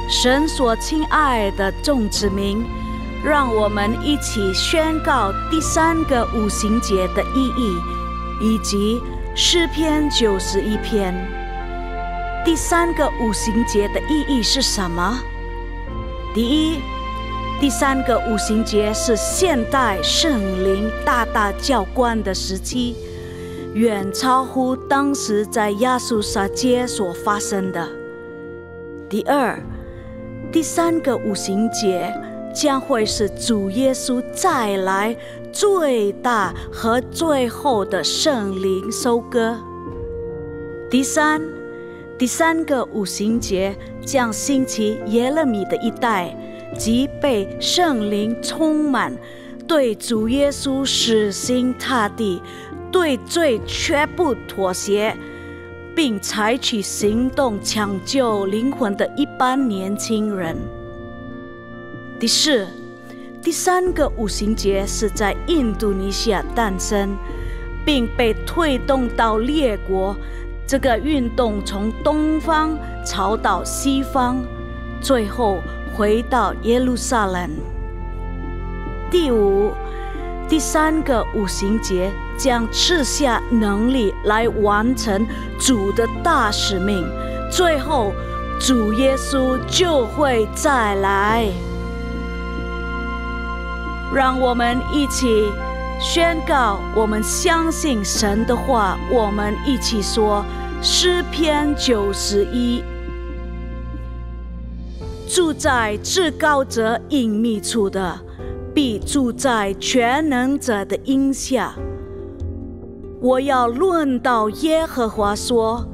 神所亲爱的众子民，让我们一起宣告第3个五旬节的意义，以及诗篇91篇。第3个五旬节的意义是什么？第一，第3个五旬节是现代圣灵大大浇灌的时期，远超乎当时在亚述撒街所发生的。第二，第3个五旬节将会是主耶稣再来最大和最后的圣灵收割。第三个五旬节将兴起耶勒米的一代，即被圣灵充满，对主耶稣死心塌地，对罪绝不妥协，并采取行动抢救灵魂的一般年轻人。第四，第3个五旬节是在印度尼西亚诞生，并被推动到列国。这个运动从东方朝到西方，最后回到耶路撒冷。第五，第3个五旬节将赐下能力来完成主的大使命，最后主耶稣就会再来。让我们一起宣告，我们相信神的话。我们一起说诗篇91：住在至高者隐秘处的，必住在全能者的荫下。我要论到耶和华说，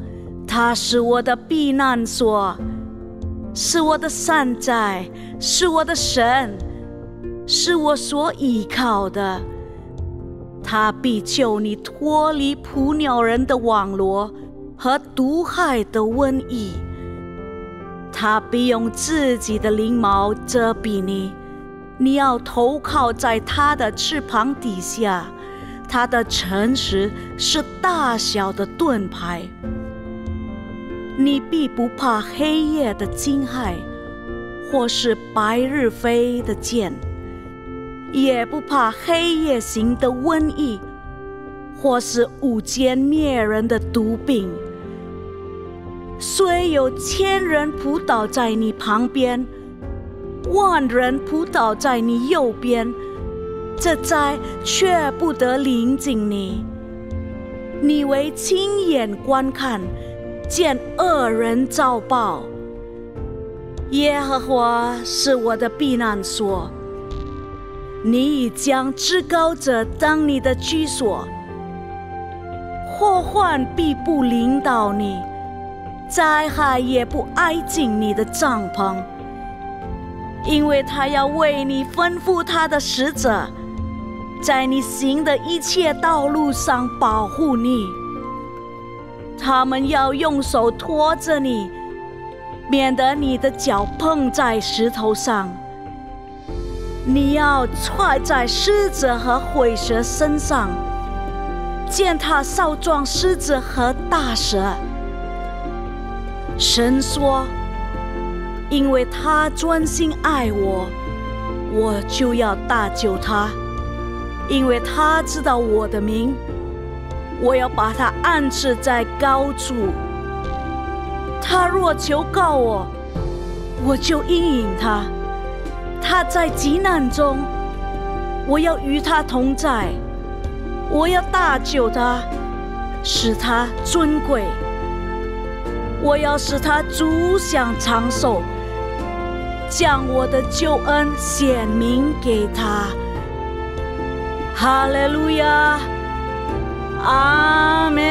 他是我的避难所，是我的山寨，是我的神，是我所依靠的。他必救你脱离捕鸟人的网罗和毒害的瘟疫。他必用自己的翎毛遮蔽你，你要投靠在他的翅膀底下。他的诚实是大小的盾牌。你必不怕黑夜的惊骇，或是白日飞的箭，也不怕黑夜行的瘟疫，或是午间灭人的毒病。虽有1000人扑倒在你旁边，10000人扑倒在你右边，这灾却不得临近你。你为亲眼观看，见恶人遭报。耶和华是我的避难所，你已将至高者当你的居所。祸患必不临到你，灾害也不挨近你的帐篷，因为他要为你吩咐他的使者，在你行的一切道路上保护你。他们要用手托着你，免得你的脚碰在石头上。你要踹在狮子和虺蛇身上，践踏少壮狮子和大蛇。神说，因为他专心爱我，我就要搭救他。因为他知道我的名，我要把他安置在高处。他若求告我，我就应允他。他在急难中，我要与他同在。我要搭救他，使他尊贵。我要使他足享长寿，将我的救恩显明给他。哈利路亚，阿们。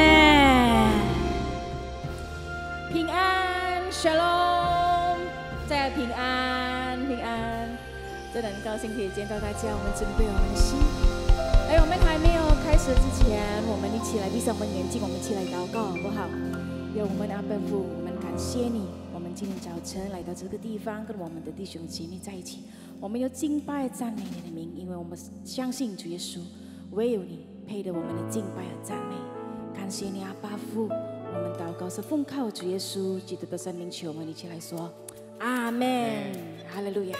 平安 ，Shalom， 在平安，平安。真的很高兴可以见到大家，我们准备我们的心。哎，我们还没有开始之前，我们一起来闭上我们眼睛，我们一起来祷告，好不好？有我们的阿爸父，我们感谢你，我们今天早晨来到这个地方，跟我们的弟兄姐妹在一起，我们要敬拜赞美你的名，因为我们相信主耶稣，唯有你配得我们的敬拜和赞美。感谢你阿爸父，我们祷告是奉靠主耶稣基督的圣名求，我们一起来说阿门，哈利路亚。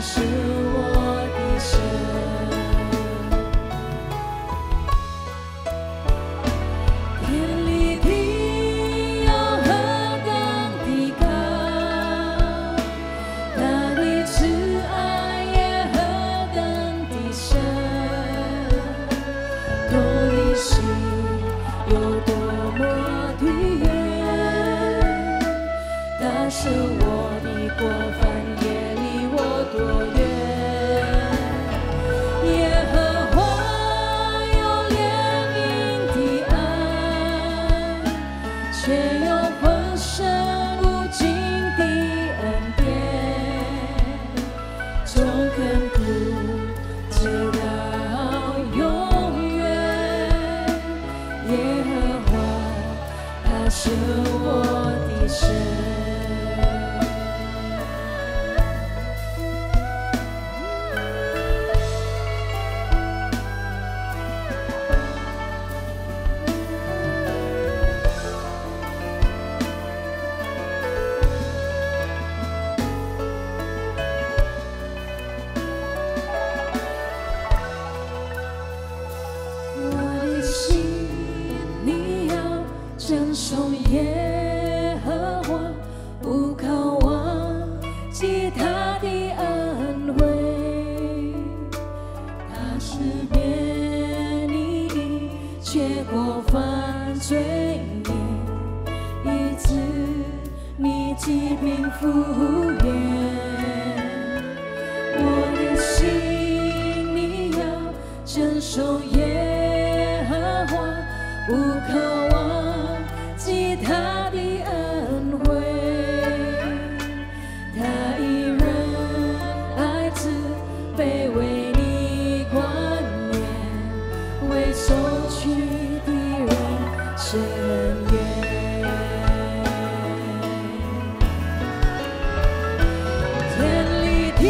是我的神。免你一切过犯罪孽，以致你疾病复原。我的心你要承受耶和华，不可忘记他的恩惠。他以仁爱慈悲为你冠冕，为受屈的人伸冤。天离地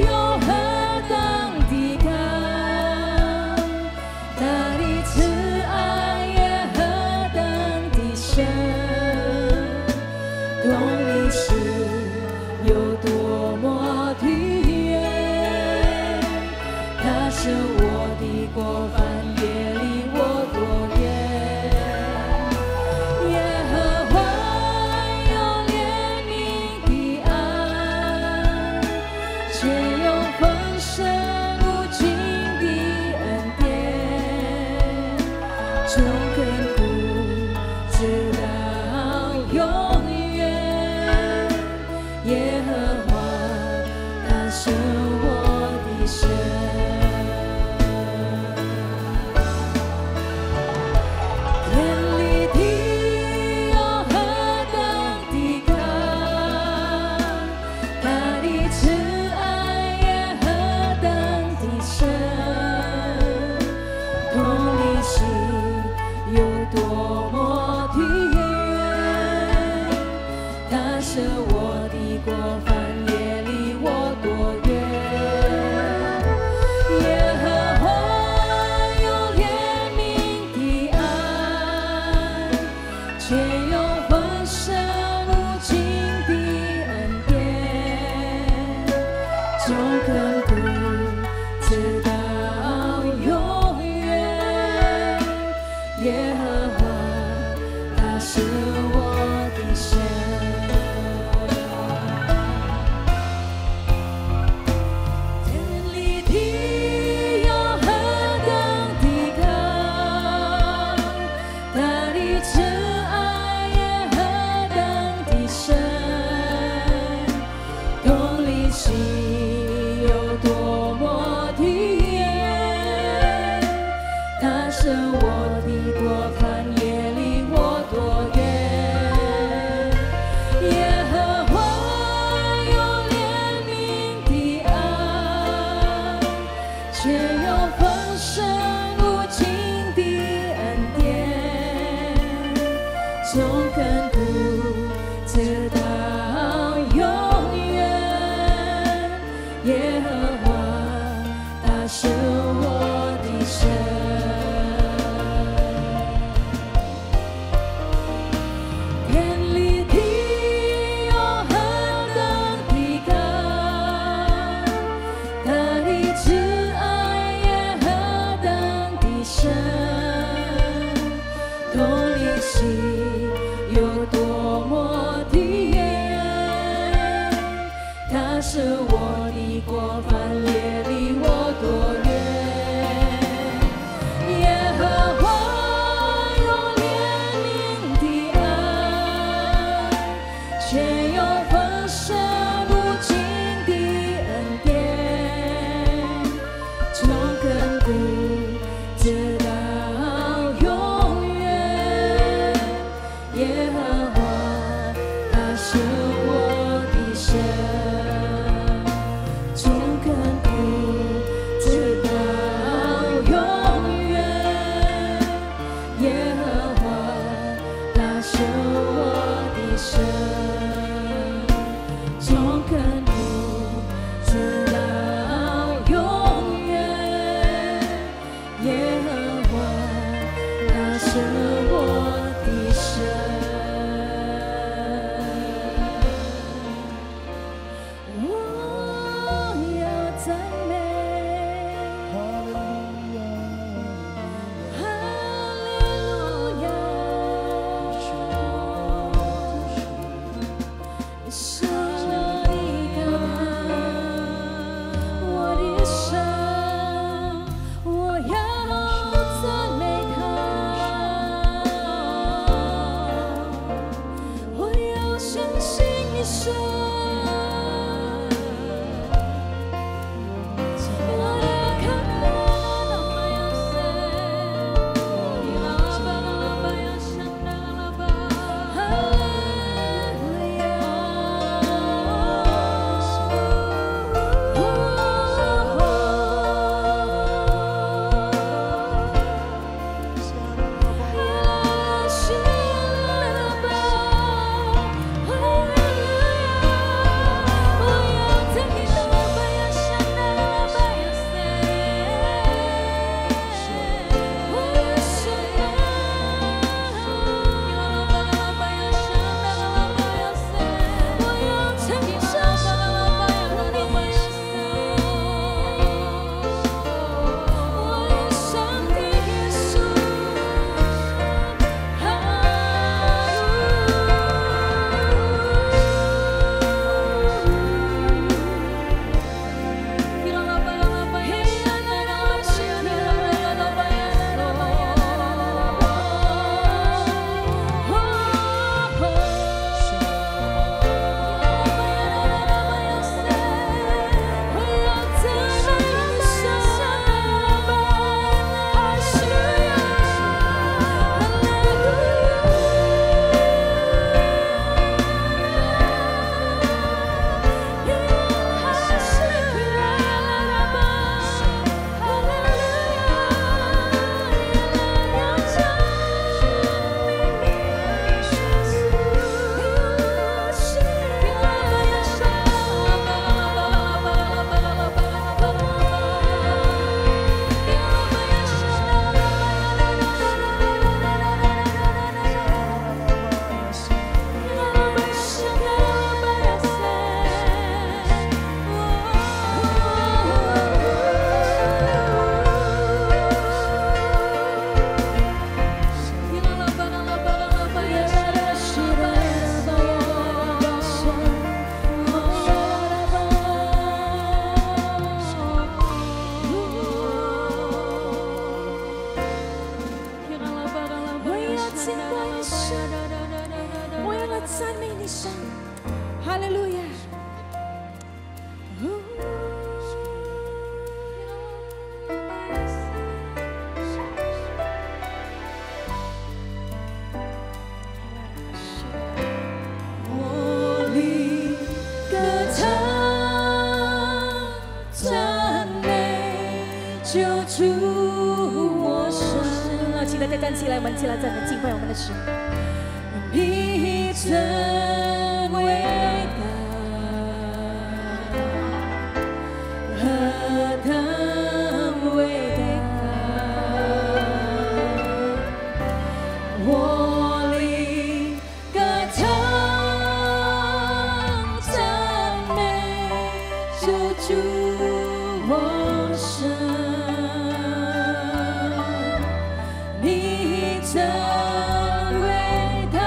又何等的高，他的慈爱也何等的深，懂你是有多么的远，他是我的过犯，也离我多远。耶和华有怜悯的爱，却有丰盛无尽的恩典，从亘古直到永远。耶和华他是我的神。天离地又何等的高，他的慈爱也何等的深，同你心有多么的远，他是我的过犯，也离我多远。耶和华有怜悯的爱，却有丰盛无尽的恩典，从亘古直到永远。耶和华他是我的神。天离地又何等的高，他的慈爱也何等的深，懂你心有多么的远，他是我的过犯，也离我多远。耶和华有怜悯的爱，却有丰盛无尽的恩典，从亘古直到永远。耶和华他是我的神。天离地又何等的高，他的慈爱也何等的深，懂你心有多么的远，他是我的过犯，也离我多远。耶和华有怜悯的爱，却有丰盛无尽的恩典，从亘古直到永远。耶和华他是我的神。救主我生。期待再站起来，我们起来赞美敬拜我们的神。你真伟大，何等伟大！我灵歌唱赞美救主我生。你真伟大，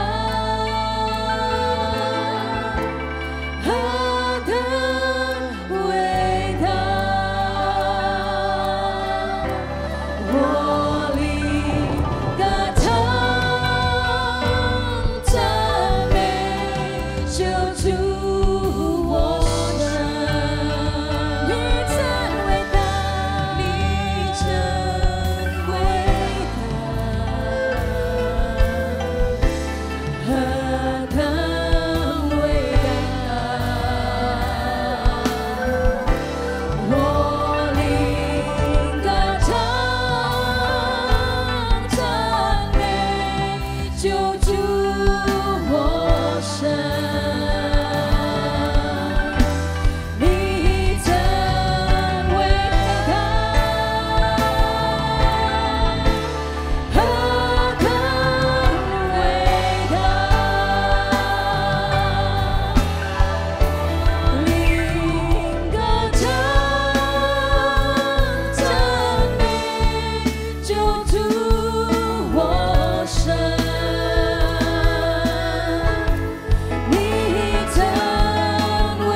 何等伟大！我灵歌唱赞美救主我生。你真伟大，你真伟大。何等伟大！我灵歌唱赞美救主我生。你真伟大，何等伟大！灵歌唱赞美救主我生。你真伟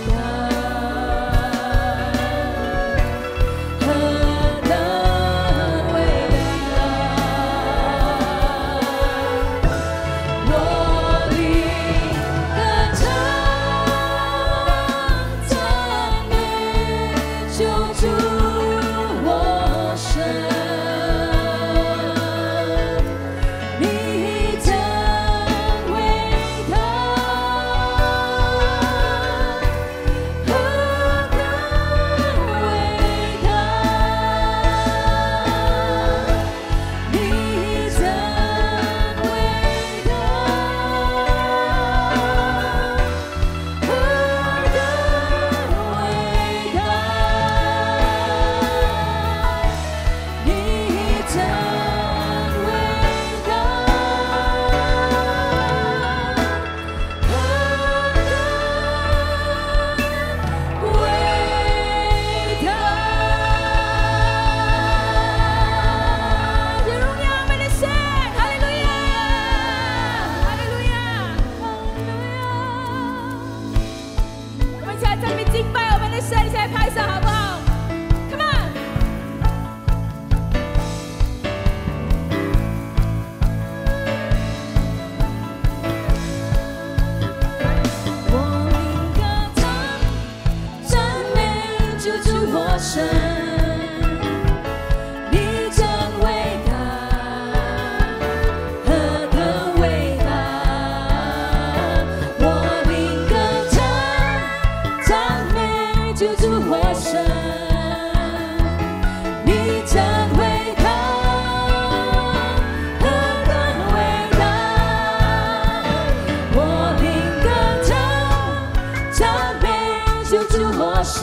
大，何等伟大！我灵歌唱赞美救主我生。你真伟大，何等伟大！你真伟大，何等伟大！你真伟大，何等伟大！荣耀我们的神，哈利路亚，哈利路亚，哈利路亚！我们一起来赞美敬拜我们的神，一起来拍手好不好？Come on！我灵歌唱赞美救主我生。你真伟大，何等伟大！我灵歌唱赞美救主我生。你真伟大，何等伟大！我灵歌唱赞美救主我生。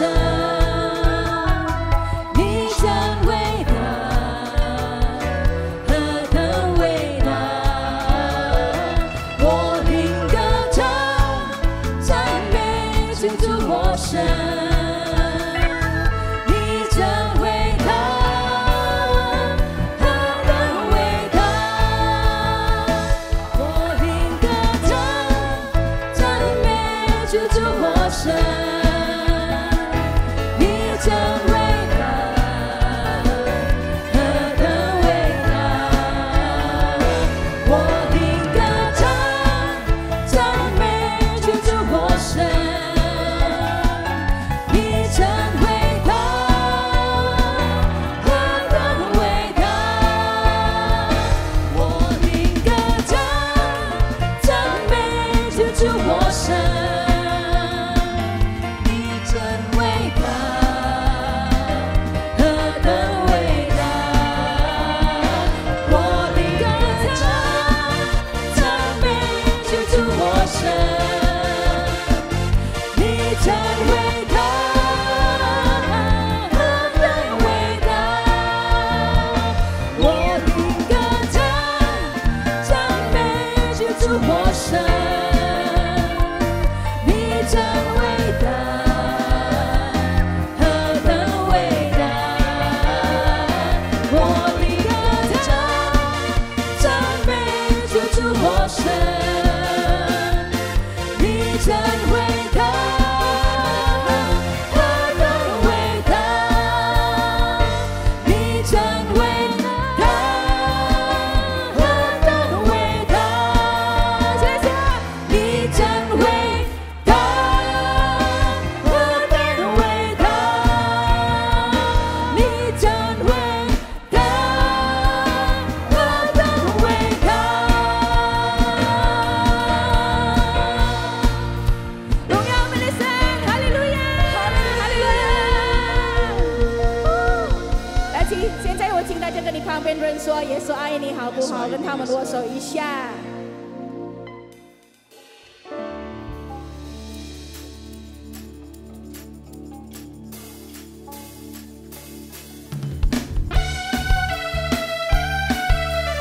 就跟你旁边人说，耶稣爱你，好不好？跟他们握手一下。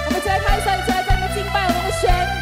我们再拍手，再这么敬拜我们的神。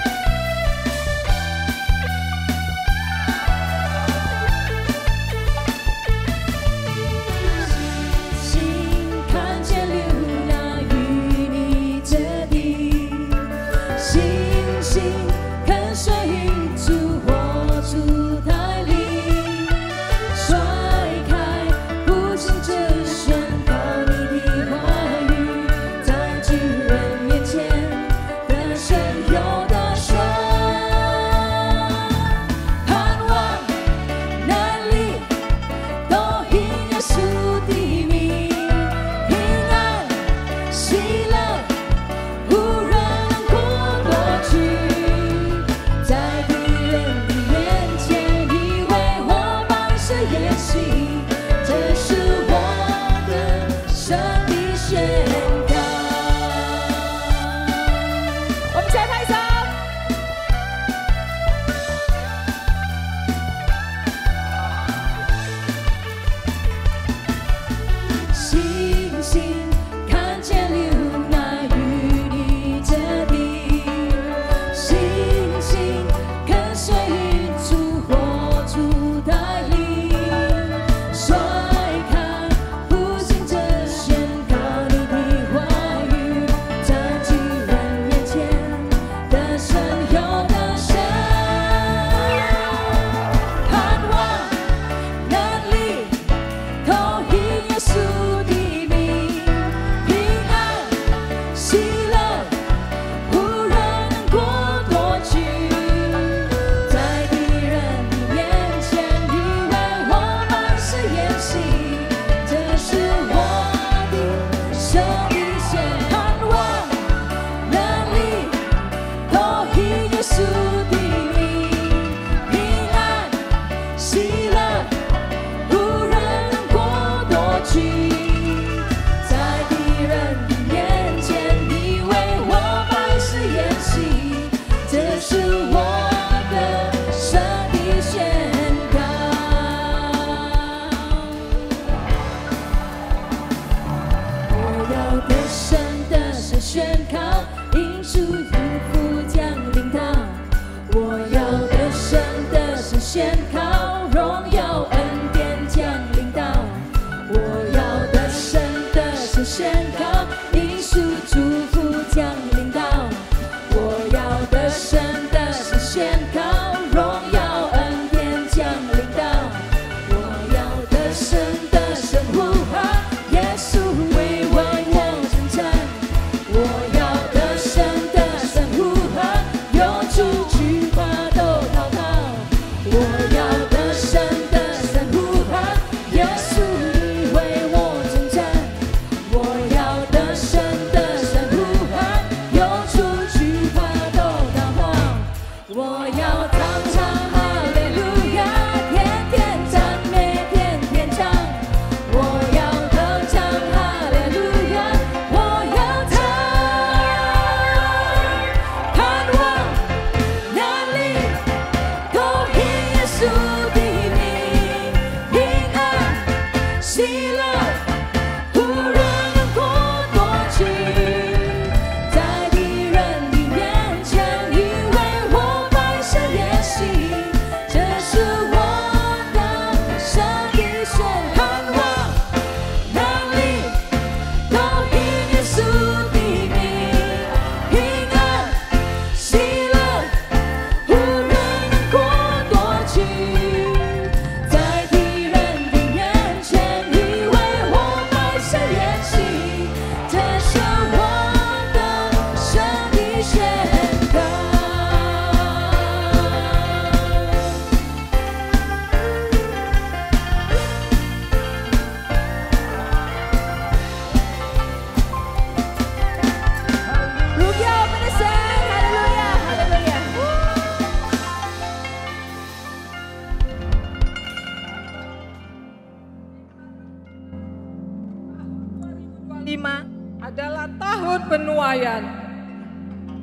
5 adalah tahun penuaian.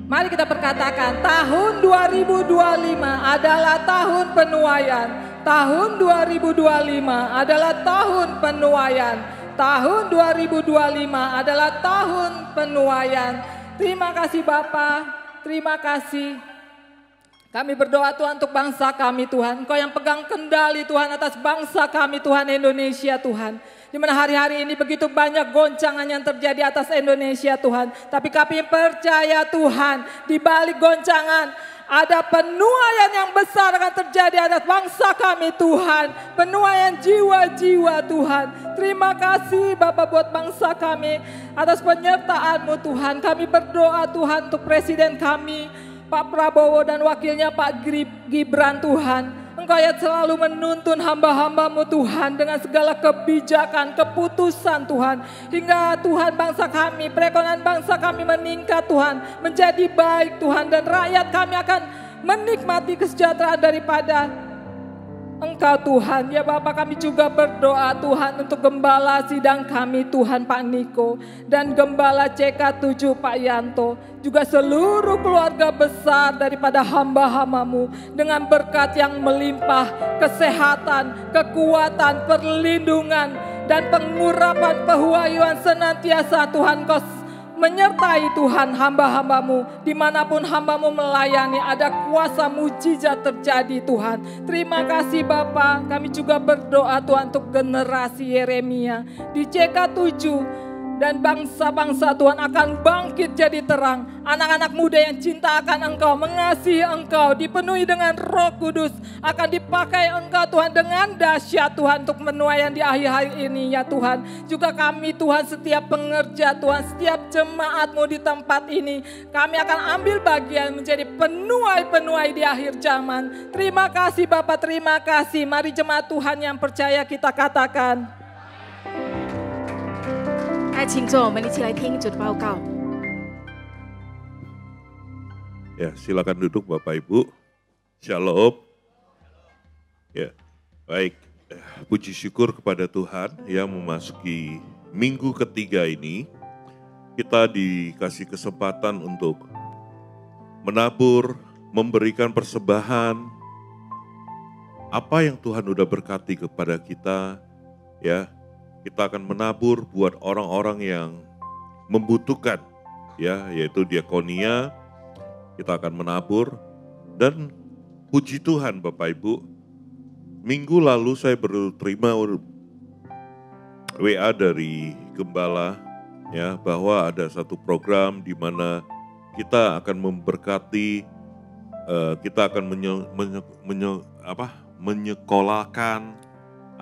Mari kita perkatakan, tahun 2025 adalah tahun penuaian. Tahun 2025 adalah tahun penuaian. Tahun 2025 adalah tahun penuaian. Terima kasih Bapa, terima kasih. Kami berdoa Tuhan untuk bangsa kami Tuhan. Engkau yang pegang kendali Tuhan atas bangsa kami Tuhan Indonesia Tuhan. Di mana hari-hari ini begitu banyak goncangan yang terjadi atas Indonesia Tuhan. Tapi kami percaya Tuhan, di balik goncangan ada penuaian yang besar akan terjadi atas bangsa kami Tuhan. Penuaian jiwa-jiwa Tuhan. Terima kasih Bapak buat bangsa kami atas penyertaan-Mu Tuhan. Kami berdoa Tuhan untuk presiden kami, Pak Prabowo dan wakilnya Pak Gibran Tuhan. Engkau yang selalu menuntun hamba-hamba-Mu Tuhan dengan segala kebijakan, keputusan Tuhan. Hingga Tuhan bangsa kami, perekonomian bangsa kami meningkat Tuhan. Menjadi baik Tuhan, dan rakyat kami akan menikmati kesejahteraan daripada Engkau Tuhan. Ya Bapak, kami juga berdoa Tuhan untuk gembala sidang kami Tuhan Pak Niko. Dan gembala CK7 Pak Yanto. Juga seluruh keluarga besar daripada hamba-hamba-Mu. Dengan berkat yang melimpah, kesehatan, kekuatan, perlindungan. Dan pengurapan pewahyuan senantiasa Tuhan Kau menyertai Tuhan hamba-hamba-Mu. Dimanapun hamba-Mu melayani, ada kuasa mujizat terjadi Tuhan. Terima kasih Bapa. Kami juga berdoa Tuhan untuk generasi Yeremia di CK7. Dan bangsa-bangsa Tuhan akan bangkit jadi terang. Anak-anak muda yang cinta akan Engkau, mengasihi Engkau, dipenuhi dengan Roh Kudus. Akan dipakai Engkau Tuhan dengan dahsyat Tuhan untuk menuaian di akhir hari ini ya Tuhan. Juga kami Tuhan, setiap pengerja Tuhan, setiap jemaat-Mu di tempat ini, kami akan ambil bagian menjadi penuai-penuai di akhir zaman. Terima kasih Bapak, terima kasih. Mari jemaat Tuhan yang percaya kita katakan. 爱请坐，我们一起来听主的报告。 Ya, silakan duduk Bapak Ibu. Shalom. Ya, baik. Puji syukur kepada Tuhan yang memasuki minggu ketiga ini. Kita dikasih kesempatan untuk menabur, memberikan persembahan. Apa yang Tuhan udah berkati kepada kita, ya. Kita akan menabur buat orang-orang yang membutuhkan, ya, yaitu diakonia. Kita akan menabur, dan puji Tuhan Bapak Ibu, minggu lalu saya baru terima WA dari Gembala, ya, bahwa ada satu program di mana kita akan memberkati, kita akan menyekolahkan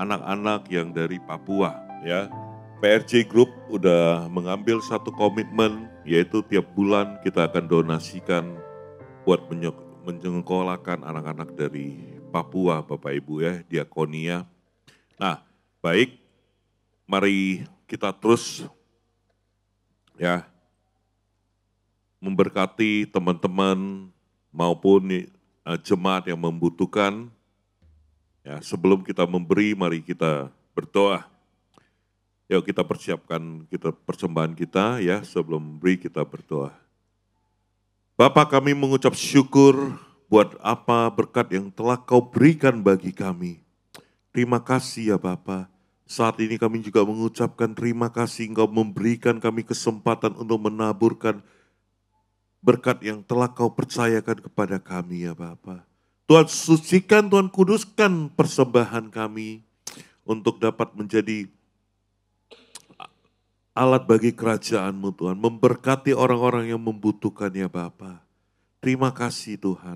anak-anak yang dari Papua. Ya, PRJ Group udah mengambil satu komitmen, yaitu tiap bulan kita akan donasikan buat menyekolahkan anak-anak dari Papua, Bapak Ibu ya, diakonia. Nah, baik, mari kita terus ya memberkati teman-teman maupun jemaat yang membutuhkan. Ya, sebelum kita memberi, mari kita berdoa. Yuk kita persiapkan persembahan kita ya, sebelum beri kita berdoa. Bapa, kami mengucap syukur buat apa berkat yang telah Kau berikan bagi kami. Terima kasih ya Bapa. Saat ini kami juga mengucapkan terima kasih Engkau memberikan kami kesempatan untuk menaburkan berkat yang telah Kau percayakan kepada kami ya Bapa. Tuhan sucikan, Tuhan kuduskan persembahan kami untuk dapat menjadi alat bagi kerajaan-Mu Tuhan, memberkati orang-orang yang membutuhkan ya Bapa. Terima kasih Tuhan,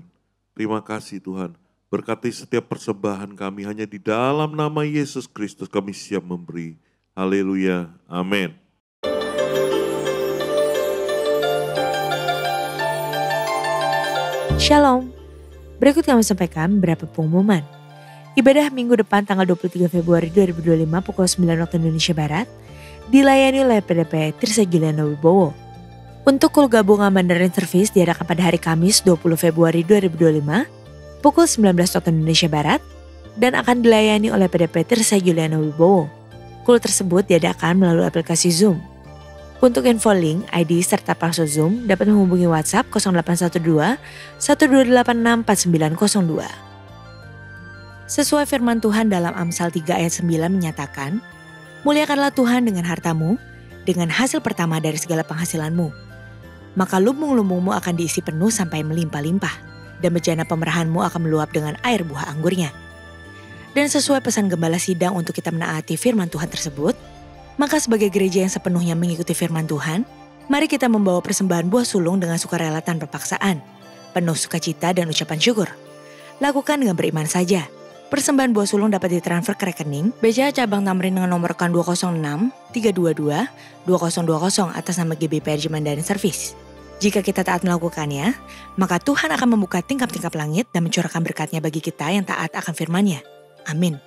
terima kasih Tuhan. Berkati setiap persembahan kami, hanya di dalam nama Yesus Kristus kami siap memberi. Haleluya, amin. Shalom, berikut kami sampaikan beberapa pengumuman. Ibadah minggu depan tanggal 23 Februari 2025 pukul 9 waktu Indonesia Barat dilayani oleh PDP Tirsa Juliana Wibowo. Untuk kul gabungan Mandarin Service diadakan pada hari Kamis 20 Februari 2025 pukul 19 waktu Indonesia Barat dan akan dilayani oleh PDP Tirsa Juliana Wibowo. Kul tersebut diadakan melalui aplikasi Zoom. Untuk info link, ID serta password Zoom dapat menghubungi WhatsApp 0812 1286 4902. Sesuai firman Tuhan dalam Amsal 3 ayat 9 menyatakan, muliakanlah Tuhan dengan hartamu, dengan hasil pertama dari segala penghasilanmu. Maka lumbung-lumbungmu akan diisi penuh sampai melimpah-limpah, dan bejana pemerahanmu akan meluap dengan air buah anggurnya. Dan sesuai pesan Gembala Sidang untuk kita menaati firman Tuhan tersebut, maka sebagai gereja yang sepenuhnya mengikuti firman Tuhan, mari kita membawa persembahan buah sulung dengan sukarela tanpa paksaan, penuh sukacita dan ucapan syukur. Lakukan dengan beriman saja. Persembahan buah sulung dapat ditransfer ke rekening BCA Cabang Tamrin dengan nomor rekening 206 322 2020 atas nama GBPRJ Mandarin Service. Jika kita taat melakukannya, maka Tuhan akan membuka tingkap-tingkap langit dan mencurahkan berkatnya bagi kita yang taat akan firman-Nya. Amin.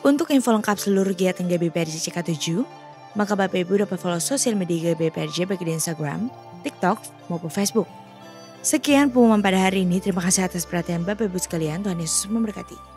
Untuk info lengkap seluruh kegiatan GBPRJ CK7, maka Bapak Ibu dapat follow sosial media GBPRJ baik di Instagram, TikTok, maupun Facebook. Sekian pengumuman pada hari ini. Terima kasih atas perhatian Bapak Ibu sekalian. Tuhan Yesus memberkati.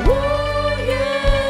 我愿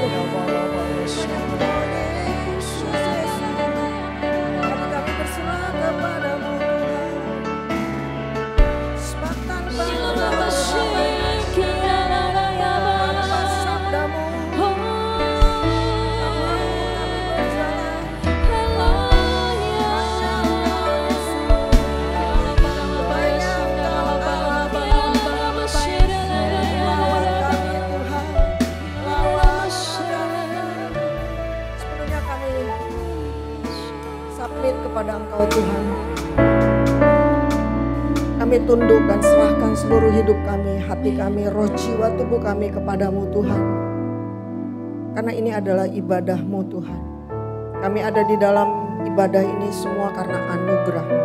Kami berserah kepadamu Tuhan. Sepenuhnya kami submit kepada Engkau Tuhan. Kami tunduk dan serahkan seluruh hidup kami, hati kami, roh, jiwa, tubuh kami kepadamu Tuhan. Karena ini adalah ibadah-Mu Tuhan. Kami ada di dalam ibadah ini semua karena anugerah-Mu.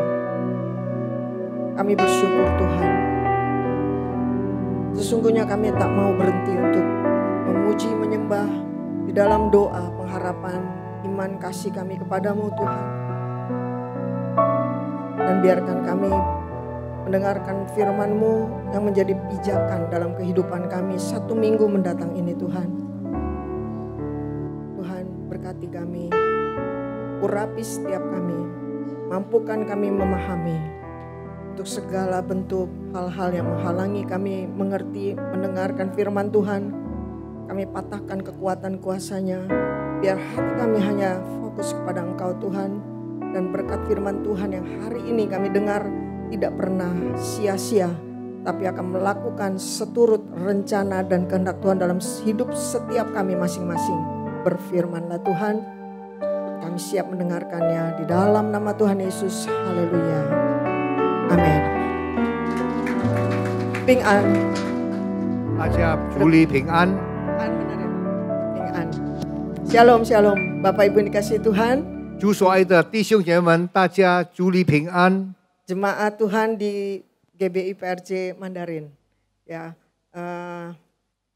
Kami bersyukur Tuhan. Sesungguhnya kami tak mau berhenti untuk memuji, menyembah di dalam doa, pengharapan, iman, kasih kami kepadamu Tuhan. Dan biarkan kami mendengarkan firman-Mu yang menjadi pijakan dalam kehidupan kami 1 minggu mendatang ini Tuhan. Tuhan berkati kami, urapi setiap kami, mampukan kami memahami untuk segala bentuk hal-hal yang menghalangi kami mengerti, mendengarkan firman Tuhan. Kami patahkan kekuatan kuasanya, biar hati kami hanya fokus kepada Engkau Tuhan. Dan berkat firman Tuhan yang hari ini kami dengar tidak pernah sia-sia, tapi akan melakukan seturut rencana dan kehendak Tuhan dalam hidup setiap kami masing-masing. Berfirmanlah Tuhan, kami siap mendengarkannya di dalam nama Tuhan Yesus. Haleluya. Amin. Ping an. 大家主里平安。 Benar ya? Ping an. Shalom, shalom. Bapak Ibu yang dikasihi Tuhan. 主所爱的弟兄姐妹们，大家主里平安。 Jemaat Tuhan di GBI PRJ Mandarin, ya,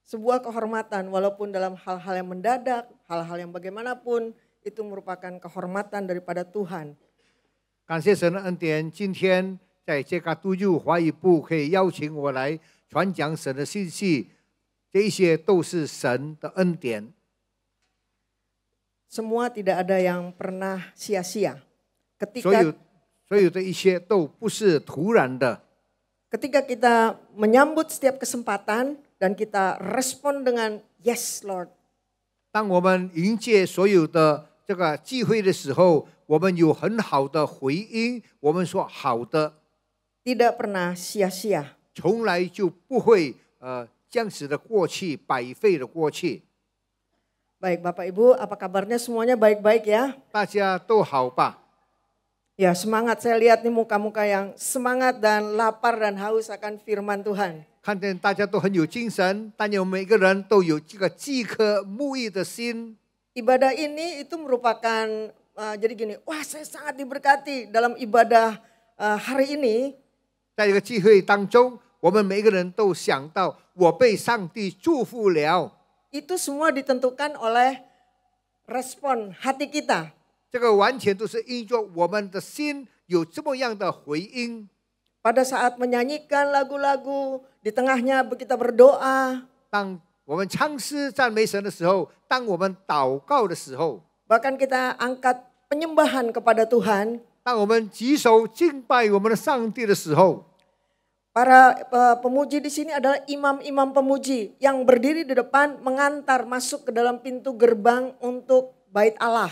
sebuah kehormatan walaupun dalam hal-hal yang mendadak, hal-hal yang bagaimanapun itu merupakan kehormatan daripada Tuhan. 感谢神的恩典，今天在这个都入华语部可以邀请我来传讲神的信息，这一些都是神的恩典。 Semua tidak ada yang pernah sia-sia. 所有的一切都不是突然的。 Ketika kita menyambut setiap kesempatan dan kita respon dengan yes Lord. 当我们迎接所有的这个机会的时候，我们有很好的回应，我们说好的， Tidak pernah sia-sia. 从来就不会这样子的过去，白费的过去。 Baik Bapak Ibu, apa kabarnya semuanya baik-baik ya? 大家都好吧？ Ya semangat, saya lihat nih muka-muka yang semangat dan lapar dan haus akan firman Tuhan. 看见大家都很有精神，但有每个人都有这个饥渴沐浴的心。 Ibadah ini itu merupakan, jadi gini, wah saya sangat diberkati dalam ibadah hari ini. 在这个聚会当中，我们每个人都想到，我被上帝祝福了。 Itu semua ditentukan oleh respon hati kita. 这个完全都是因着我们的心有这么样的回应。 Pada saat menyanyikan lagu-lagu, di tengahnya kita berdoa. 当我们唱诗赞美神的时候，当我们祷告的时候， Bahkan kita angkat penyembahan kepada Tuhan. 当我们举手敬拜我们的上帝的时候， Para pemuji di sini adalah imam-imam pemuji yang berdiri di depan mengantar masuk ke dalam pintu gerbang untuk bait Allah.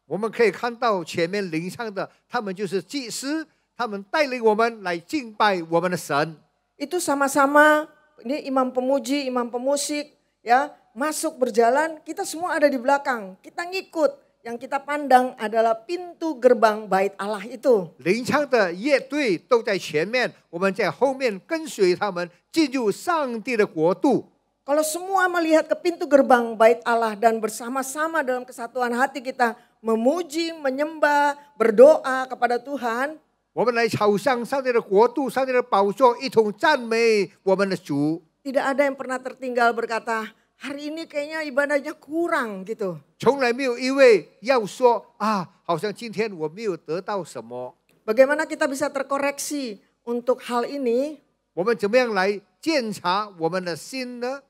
我们可以看到前面领唱的，他们就是祭司，他们带领我们来敬拜我们的神。 Itu sama-sama, ini imam pemuji, imam pemusik, ya masuk berjalan, kita semua ada di belakang, kita ngikut. Yang kita pandang adalah pintu gerbang bait Allah itu. 领唱的乐队都在前面，我们在后面跟随他们进入上帝的国度。 Kalau semua melihat ke pintu gerbang bait Allah dan bersama-sama dalam kesatuan hati kita memuji, menyembah, berdoa kepada Tuhan. 我们来朝向上帝的国度，上帝的宝座，一同赞美我们的主。 Tidak ada yang pernah tertinggal berkata, hari ini kayaknya ibadahnya kurang gitu. 从来没有一位要说啊，好像今天我没有得到什么。 Bagaimana kita bisa terkoreksi untuk hal ini? 我们怎么样来检查我们的心呢？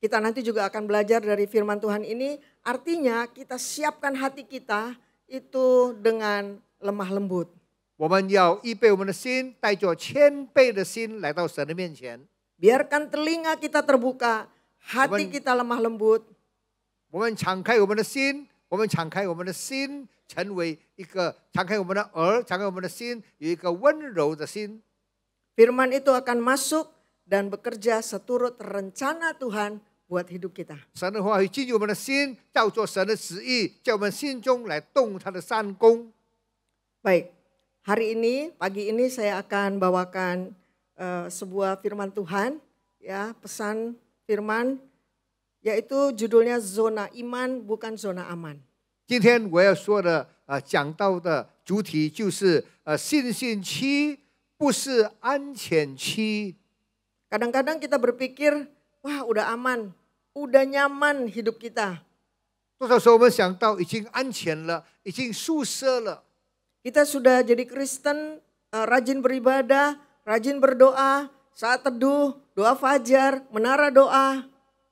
Kita nanti juga akan belajar dari firman Tuhan ini, artinya kita siapkan hati kita itu dengan lemah lembut. 我们要预备我们的心，带着谦卑的心来到神的面前。 Biarkan telinga kita terbuka, hati kita lemah lembut. 我们敞开我们的心，我们敞开我们的心，成为一个敞开我们的耳，敞开我们的心，有一个温柔的心。 Firman itu akan masuk dan bekerja seturut rencana Tuhan buat hidup kita. 神的话语进入我们的心，照着神的旨意，在我们心中来动他的善功。 Baik, hari ini, pagi ini saya akan bawakan sebuah firman Tuhan, ya, pesan firman, yaitu judulnya zona iman bukan zona aman. 今天我要说的讲到的主题就是信心期不是安全期。 Kadang-kadang kita berpikir, wah udah aman, udah nyaman hidup kita. 多少时候我们想到已经安全了，已经舒适了。 Kita sudah jadi Kristen, rajin beribadah, rajin berdoa, saat teduh, doa fajar, menara doa.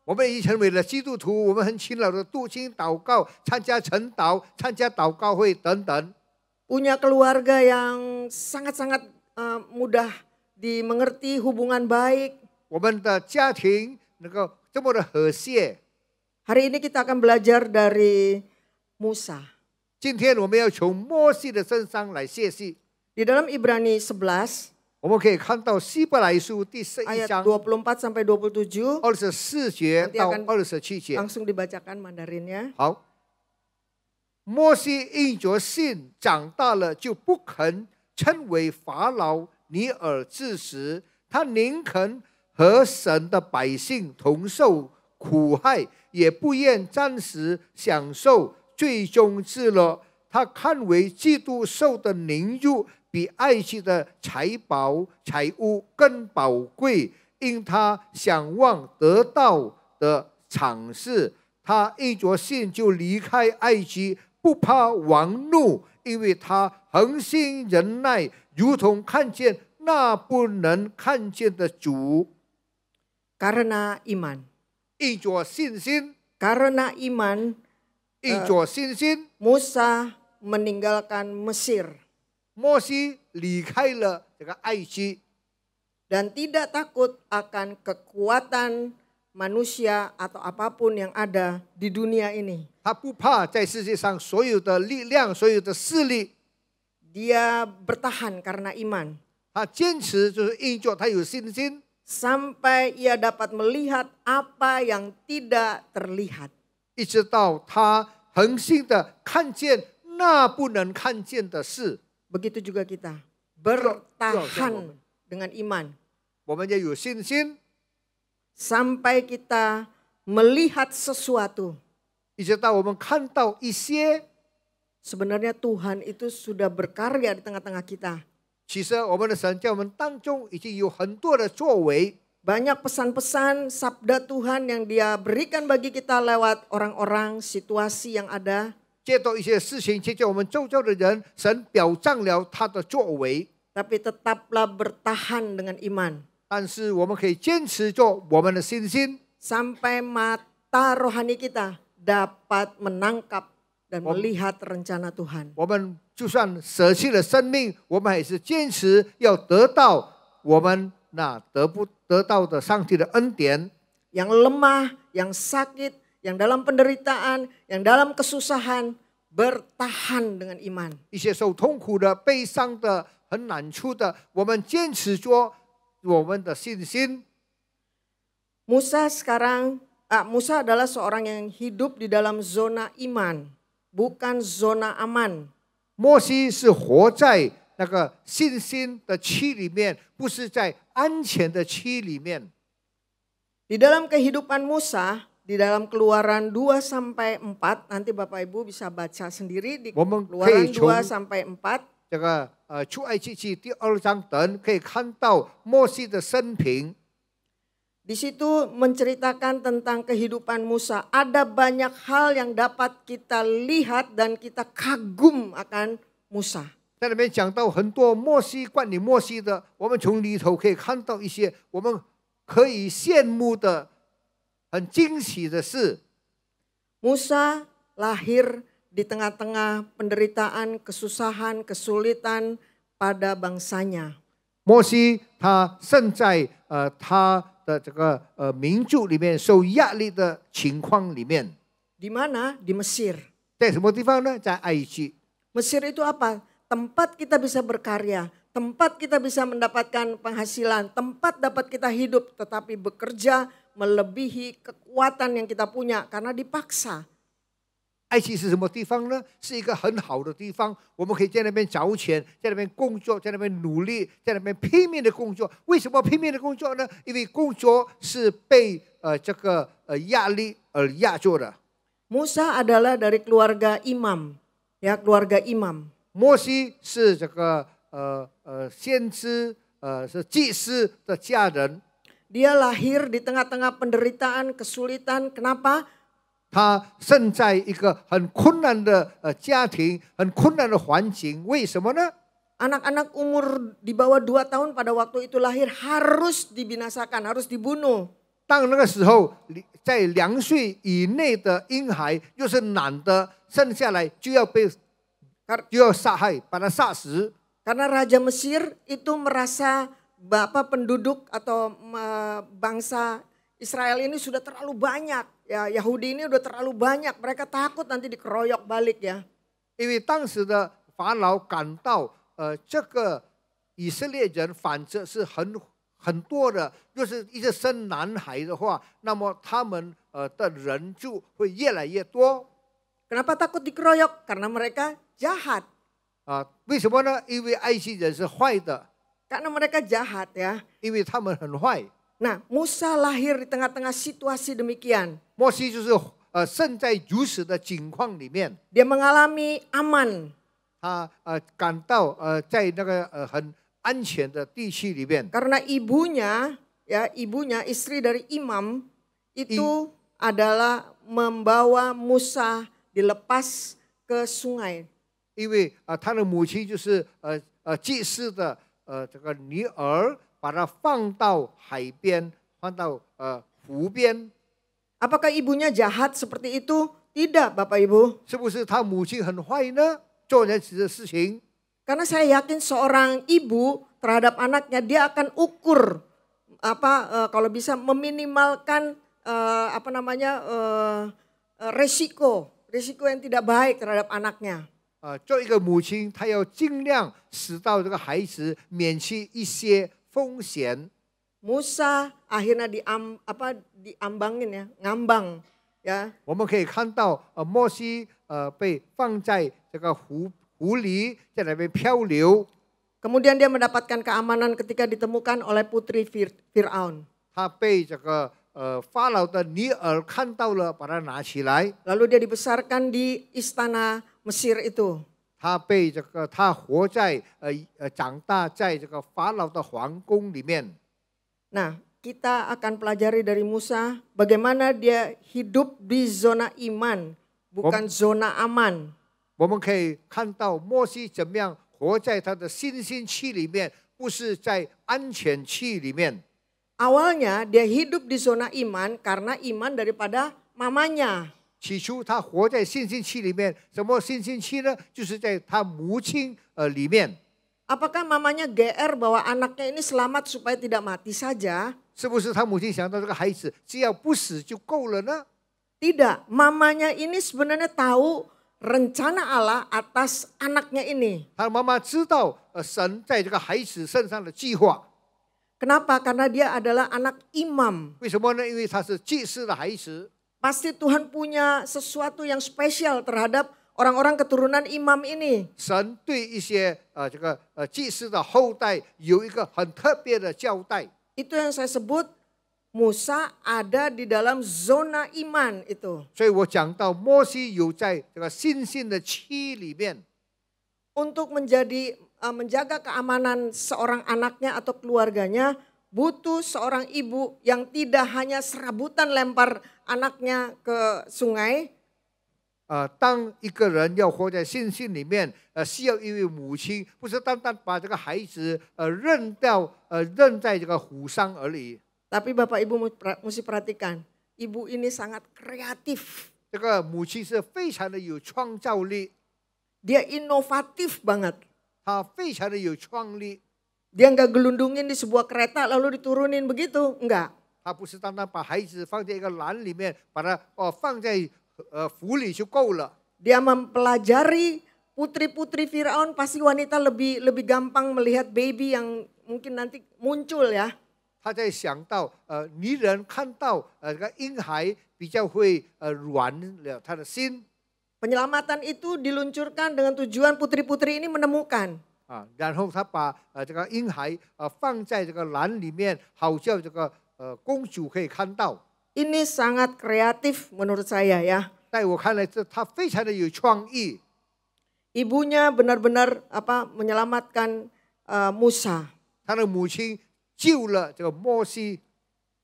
我们已经成为了基督徒，我们很勤劳的读经、祷告、参加晨祷、参加祷告会等等。 Punya keluarga yang sangat-sangat mudah dimengerti, hubungan baik. 我们的家庭能够这么的和谐。 Hari ini kita akan belajar dari Musa. 今天我们要从摩西的身上来学习。 Di dalam Ibrani 11, 我们可以看到希伯来书第11 ayat 章 24 sampai 27, 24节到27节。 langsung dibacakan Mandarinnya. 好，摩西因着信长大了，就不肯称为法老尼尔之时，他宁肯和神的百姓同受苦害，也不愿暂时享受最终之乐。他看为基督受的凌辱比埃及的财宝财物更宝贵，因他想望得到的赏赐，他因着信就离开埃及，不怕王怒，因为他恒心忍耐，如同看见那不能看见的主。 Karena iman. 因着信心， Karena iman, 因着信心， Musa meninggalkan Mesir 摩西离开了这个埃及， dan tidak takut akan kekuatan manusia atau apapun yang ada di dunia ini. 他不怕在世界上所有的力量、所有的势力， Dia bertahan karena iman 他坚持就是因着他有信心， sampai ia dapat melihat apa yang tidak terlihat. 一直到他恒心的看见那不能看见的事。 Begitu juga kita bertahan dengan iman 我们要有信心， sampai kita melihat sesuatu. 一直到我们看到一些。 Sebenarnya Tuhan itu sudah berkarya di tengah-tengah kita. 其实我们的神在我们当中已经有很多的作为， Banyak pesan-pesan sabda Tuhan yang Dia berikan bagi kita lewat orang-orang, situasi yang ada. 接到一些事情，接着我们周遭的人，神表彰了他的作为。 Tapi tetaplah bertahan dengan iman. 但是我们可以坚持着我们的信心， Sampai mata rohani kita dapat menangkap dan melihat rencana Tuhan. 我们就算舍弃了生命，我们还是坚持要得到我们那得到的上帝的恩典。 Yang lemah, yang sakit, yang dalam penderitaan, yang dalam kesusahan, bertahan dengan iman. 一些受痛苦的、悲伤的、很难处的，我们坚持着我们的信心。 Musa adalah seorang yang hidup di dalam zona iman, bukan zona aman. 摩西是活在那个信心的区里面，不是在安全的区里面。 Di dalam kehidupan Musa, di dalam Keluaran 2 sampai 4, nanti Bapak Ibu bisa baca sendiri di Keluaran 2 sampai 4. 这个出埃及记第2章等可以看到摩西的生平。 Di situ menceritakan tentang kehidupan Musa. Ada banyak hal yang dapat kita lihat dan kita kagum akan Musa. 在那边讲到很多摩西关于摩西的，我们从里头可以看到一些我们可以羡慕的很惊喜的是， Musa lahir di tengah-tengah penderitaan, kesusahan, kesulitan pada bangsanya. 摩西他生在他的这个民族里面受压力的情况里面， Di mana? Di Mesir. 在什么地方呢？在埃及。 Mesir itu apa? Tempat kita bisa berkarya, tempat kita bisa mendapatkan penghasilan, tempat dapat kita hidup, tetapi bekerja melebihi kekuatan yang kita punya karena dipaksa. 埃及是什么地方呢？是一个很好的地方，我们可以在那边找钱，在那边工作，在那边努力，在那边拼命的工作。为什么拼命的工作呢？因为工作是被这个压力而压做的。 Musa adalah dari keluarga imam, ya keluarga imam. 摩西是这个先知是祭司的家人， Dia lahir di tengah-tengah penderitaan, kesulitan. Kenapa? 他生在一个很困难的家庭，很困难的环境。为什么呢？ Anak-anak umur di bawah 2 tahun pada waktu itu lahir harus dibinasakan, harus dibunuh. 当那个时候，在2岁以内的婴孩，又是男的，生下来就要杀害，把他杀死。 Karena Raja Mesir itu merasa penduduk atau bangsa Israel ini sudah terlalu banyak. Ya, Yahudi ini udah terlalu banyak. Mereka takut nanti dikeroyok balik ya. 因为当时的法老感到，这个以色列人反正是很多的，就是一直生男孩的话，那么他们的人就会越来越多。 Kenapa takut dikeroyok? Karena mereka jahat. 为什么呢？因为埃及人是坏的， Karena mereka jahat ya. 因为他们很坏。 Nah, Musa lahir di tengah-tengah situasi demikian. 摩西就是生在如此的境况里面， Dia mengalami aman. 他感到在那个很安全的地区里面。 Karena ibunya, istri dari imam itu adalah membawa Musa dilepas ke sungai. 因为他的母亲就是祭司的这个女儿，把她放到海边，放到湖边。 Apakah ibunya jahat seperti itu? Tidak, Bapak Ibu. 是不是他母亲很坏呢？做人此的事情。 Karena saya yakin seorang ibu terhadap anaknya dia akan ukur kalau bisa meminimalkan resiko yang tidak baik terhadap anaknya. 做一个母亲，她要尽量使到这个孩子免去一些风险。 Musa akhirnya diambangin ya, ngambang ya. 我们可以看到摩西被放在这个湖里，在那边漂流。 Kemudian dia mendapatkan keamanan ketika ditemukan oleh putri Fir'aun. 他被这个法老的女儿看到了，把他拿起来。 Lalu dia dibesarkan di istana Mesir itu. 他活在长大在这个法老的皇宫里面。 Nah, kita akan pelajari dari Musa bagaimana dia hidup di zona iman, bukan zona aman. 我们可以看到摩西怎么样活在他的信心区里面，不是在安全区里面。 Awalnya dia hidup di zona iman karena iman daripada mamanya. 起初他活在信心区里面，什么信心区呢？就是在他母亲里面。 Apakah mamanya GR bahwa anaknya ini selamat supaya tidak mati saja? 是不是他母亲想到这个孩子只要不死就够了呢？ Tidak, mamanya ini sebenarnya tahu rencana Allah atas anaknya ini. 他妈妈知道神在这个孩子身上的计划。 Kenapa? Karena dia adalah anak imam. 为什么呢？因为他是祭司的孩子。 Pasti Tuhan punya sesuatu yang spesial terhadap orang-orang keturunan imam ini. 神对一些这个祭司的后代有一个很特别的交代。 Itu yang saya sebut Musa ada di dalam zona iman itu. 所以我讲到摩西有在这个信心的区里面。 Untuk menjaga keamanan seorang anaknya atau keluarganya, butuh seorang ibu yang tidak hanya serabutan lempar anaknya ke sungai. 当一个人要活在信心里面，需要一位母亲，不是单单把这个孩子扔在这个湖上而已。 Tapi Bapak Ibu mesti perhatikan, ibu ini sangat kreatif. 这个母亲是非常的有创造力， Dia inovatif banget. 她非常的有创意。 Dia nggak gelundungin di sebuah kereta lalu diturunin begitu, enggak. 她不是单单把孩子放在一个篮里面，把它放在湖里就够了。 Dia mempelajari putri-putri Firaun, pasti wanita lebih gampang melihat baby yang mungkin nanti muncul ya. 他在想到女人看到这个婴孩比较会软了他的心 Penyelamatan itu diluncurkan dengan tujuan putri-putri ini menemukan. 啊，然后他把这个婴孩放在这个篮里面，好叫这个公主可以看到。 Ini sangat kreatif menurut saya ya. 在我看来，他非常的有创意。 Ibunya benar-benar menyelamatkan Musa. 他的母亲救了这个摩西。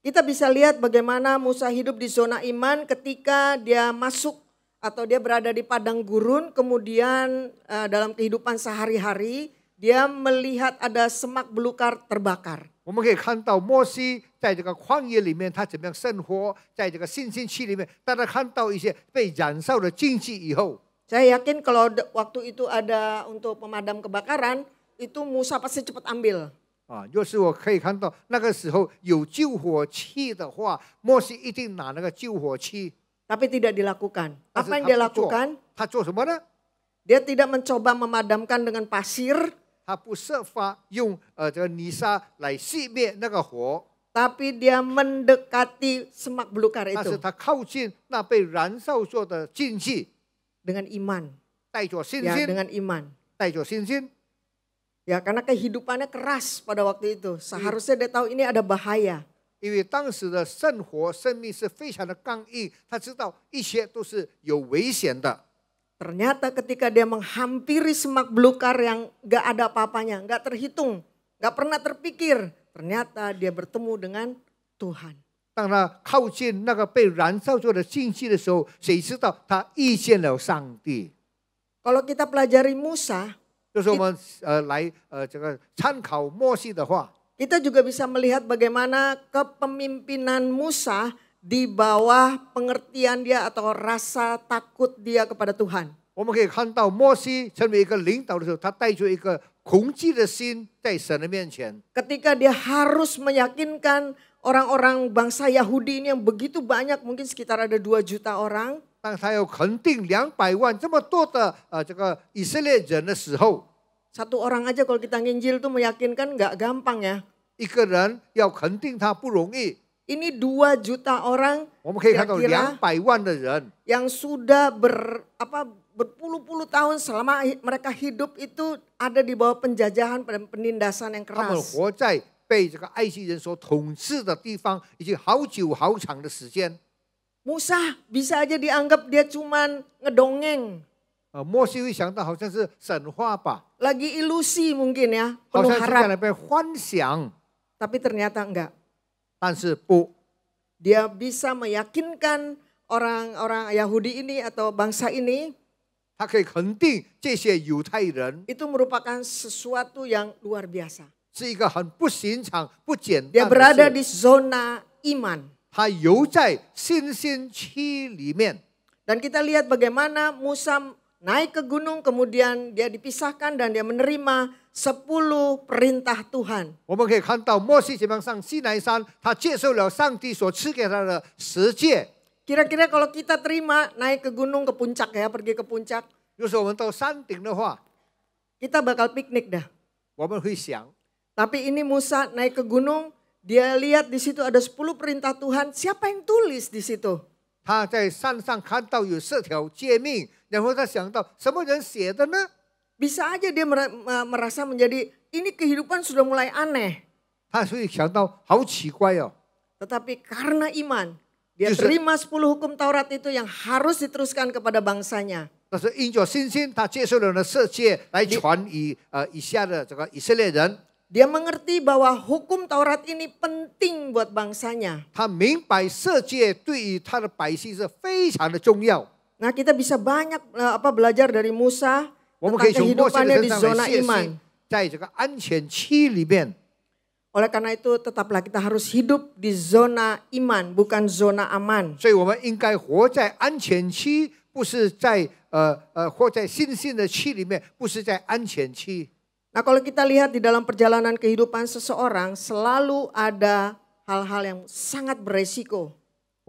Kita bisa lihat bagaimana Musa hidup di zona iman ketika dia masuk atau dia berada di padang gurun, kemudian dalam kehidupan sehari-hari dia melihat ada semak belukar terbakar. 我们可以看到摩西在这个旷野里面，他怎么样生活，在这个信心区里面，当他看到一些被燃烧的荆棘以后， Saya yakin kalau waktu itu ada untuk pemadam kebakaran, itu Musa pasti cepat ambil. 啊，若是我可以看到那个时候有救火器的话，摩西一定拿那个救火器。 Tapi tidak dilakukan. 但是 Apa yang 他 dia 不做 lakukan? 他做什么呢？ Dia tidak mencoba memadamkan dengan pasir, 他不设法用这个泥沙来熄灭那个火， tapi dia mendekati semak belukar 但是 itu 他靠近那被燃烧做的荆棘， dengan iman. 带着信 Ya, 心， dengan iman. 带着信心。 Ya, karena kehidupannya keras pada waktu itu. Seharusnya dia tahu ini ada bahaya. 因为当时的生活生命是非常的刚硬，他知道一切都是有危险的。 Ternyata ketika dia menghampiri semak belukar yang gak ada apa-apanya, gak terhitung, gak pernah terpikir. Ternyata dia bertemu dengan Tuhan. 当他靠近那个被燃烧做的荆棘的时候，谁知道他遇见了上帝？ Kalau kita pelajari Musa, 就是我们来这个参考摩西的话， kita juga bisa melihat bagaimana kepemimpinan Musa di bawah pengertian dia atau rasa takut dia kepada Tuhan. 我们可以看到摩西成为一个领导的时候，他带着一个恐惧的心在神的面前。 Ketika dia harus meyakinkan orang-orang bangsa Yahudi ini yang begitu banyak, mungkin sekitar ada 2 juta orang. 当他要肯定200万这么多的这个以色列人的时候， Satu orang aja kalau kita nginjil tuh meyakinkan nggak gampang ya. 一个人要肯定他不容易。 Ini 2 juta orang 我们可以看到kira-kira 200万的人， yang sudah berpuluh-puluh tahun selama mereka hidup itu ada di bawah penjajahan dan penindasan yang 他们 keras. 活在被这个埃及人所统治的地方，已经好久好长的时间。 Musa bisa aja dianggap dia cuman ngedongeng. 摩西会想到好像是神话吧， Lagi ilusi mungkin ya, 好 penuh 像是在 harap. 那边幻想， Tapi ternyata enggak. 但是不， Dia bisa meyakinkan orang-orang Yahudi ini atau bangsa ini 他可以肯定这些犹太人 itu merupakan sesuatu yang luar biasa. 是一个很不寻常、不简 Dia 单的 berada 事。 di zona iman. 他游在信心区里面， Dan kita lihat bagaimana Musa naik ke gunung, kemudian dia dipisahkan dan dia menerima 10 perintah Tuhan. 我们可以看到摩西怎么样上西奈山，他接受了上帝所赐给他的十诫。 Kira-kira kalau kita terima naik ke gunung, ke puncak ya, pergi ke puncak, 就是我们到山顶的话， kita bakal piknik dah. 我们会想， Tapi ini Musa naik ke gunung, dia lihat di situ ada 10 perintah Tuhan. Siapa yang tulis di situ? 他在山上看到有10条诫命，然后他想到什么人写的呢？ Bisa aja dia merasa menjadi ini kehidupan sudah mulai aneh. 他会想到好奇怪哦。 Tetapi karena iman, dia Justru- terima 10 hukum Taurat itu yang harus diteruskan kepada bangsanya. 但是因着信心，他接受了那十诫来传以以下的这个以色列人。 Dia mengerti bahwa hukum Taurat ini penting buat bangsanya. 他明白十诫对于他的百姓是非常的重要。 Nah, kita bisa banyak belajar dari Musa 我们可以 tentang 从摩西的 kehidupannya 身 di 上 zona 来学 iman. 习，在这个安全区里面， Oleh karena itu tetaplah kita harus hidup di zona iman, bukan zona aman. 所以我们应该活在安全区，不是在活在信心的区里面，不是在安全区。 Nah kalau kita lihat di dalam perjalanan kehidupan seseorang selalu ada hal-hal yang sangat beresiko.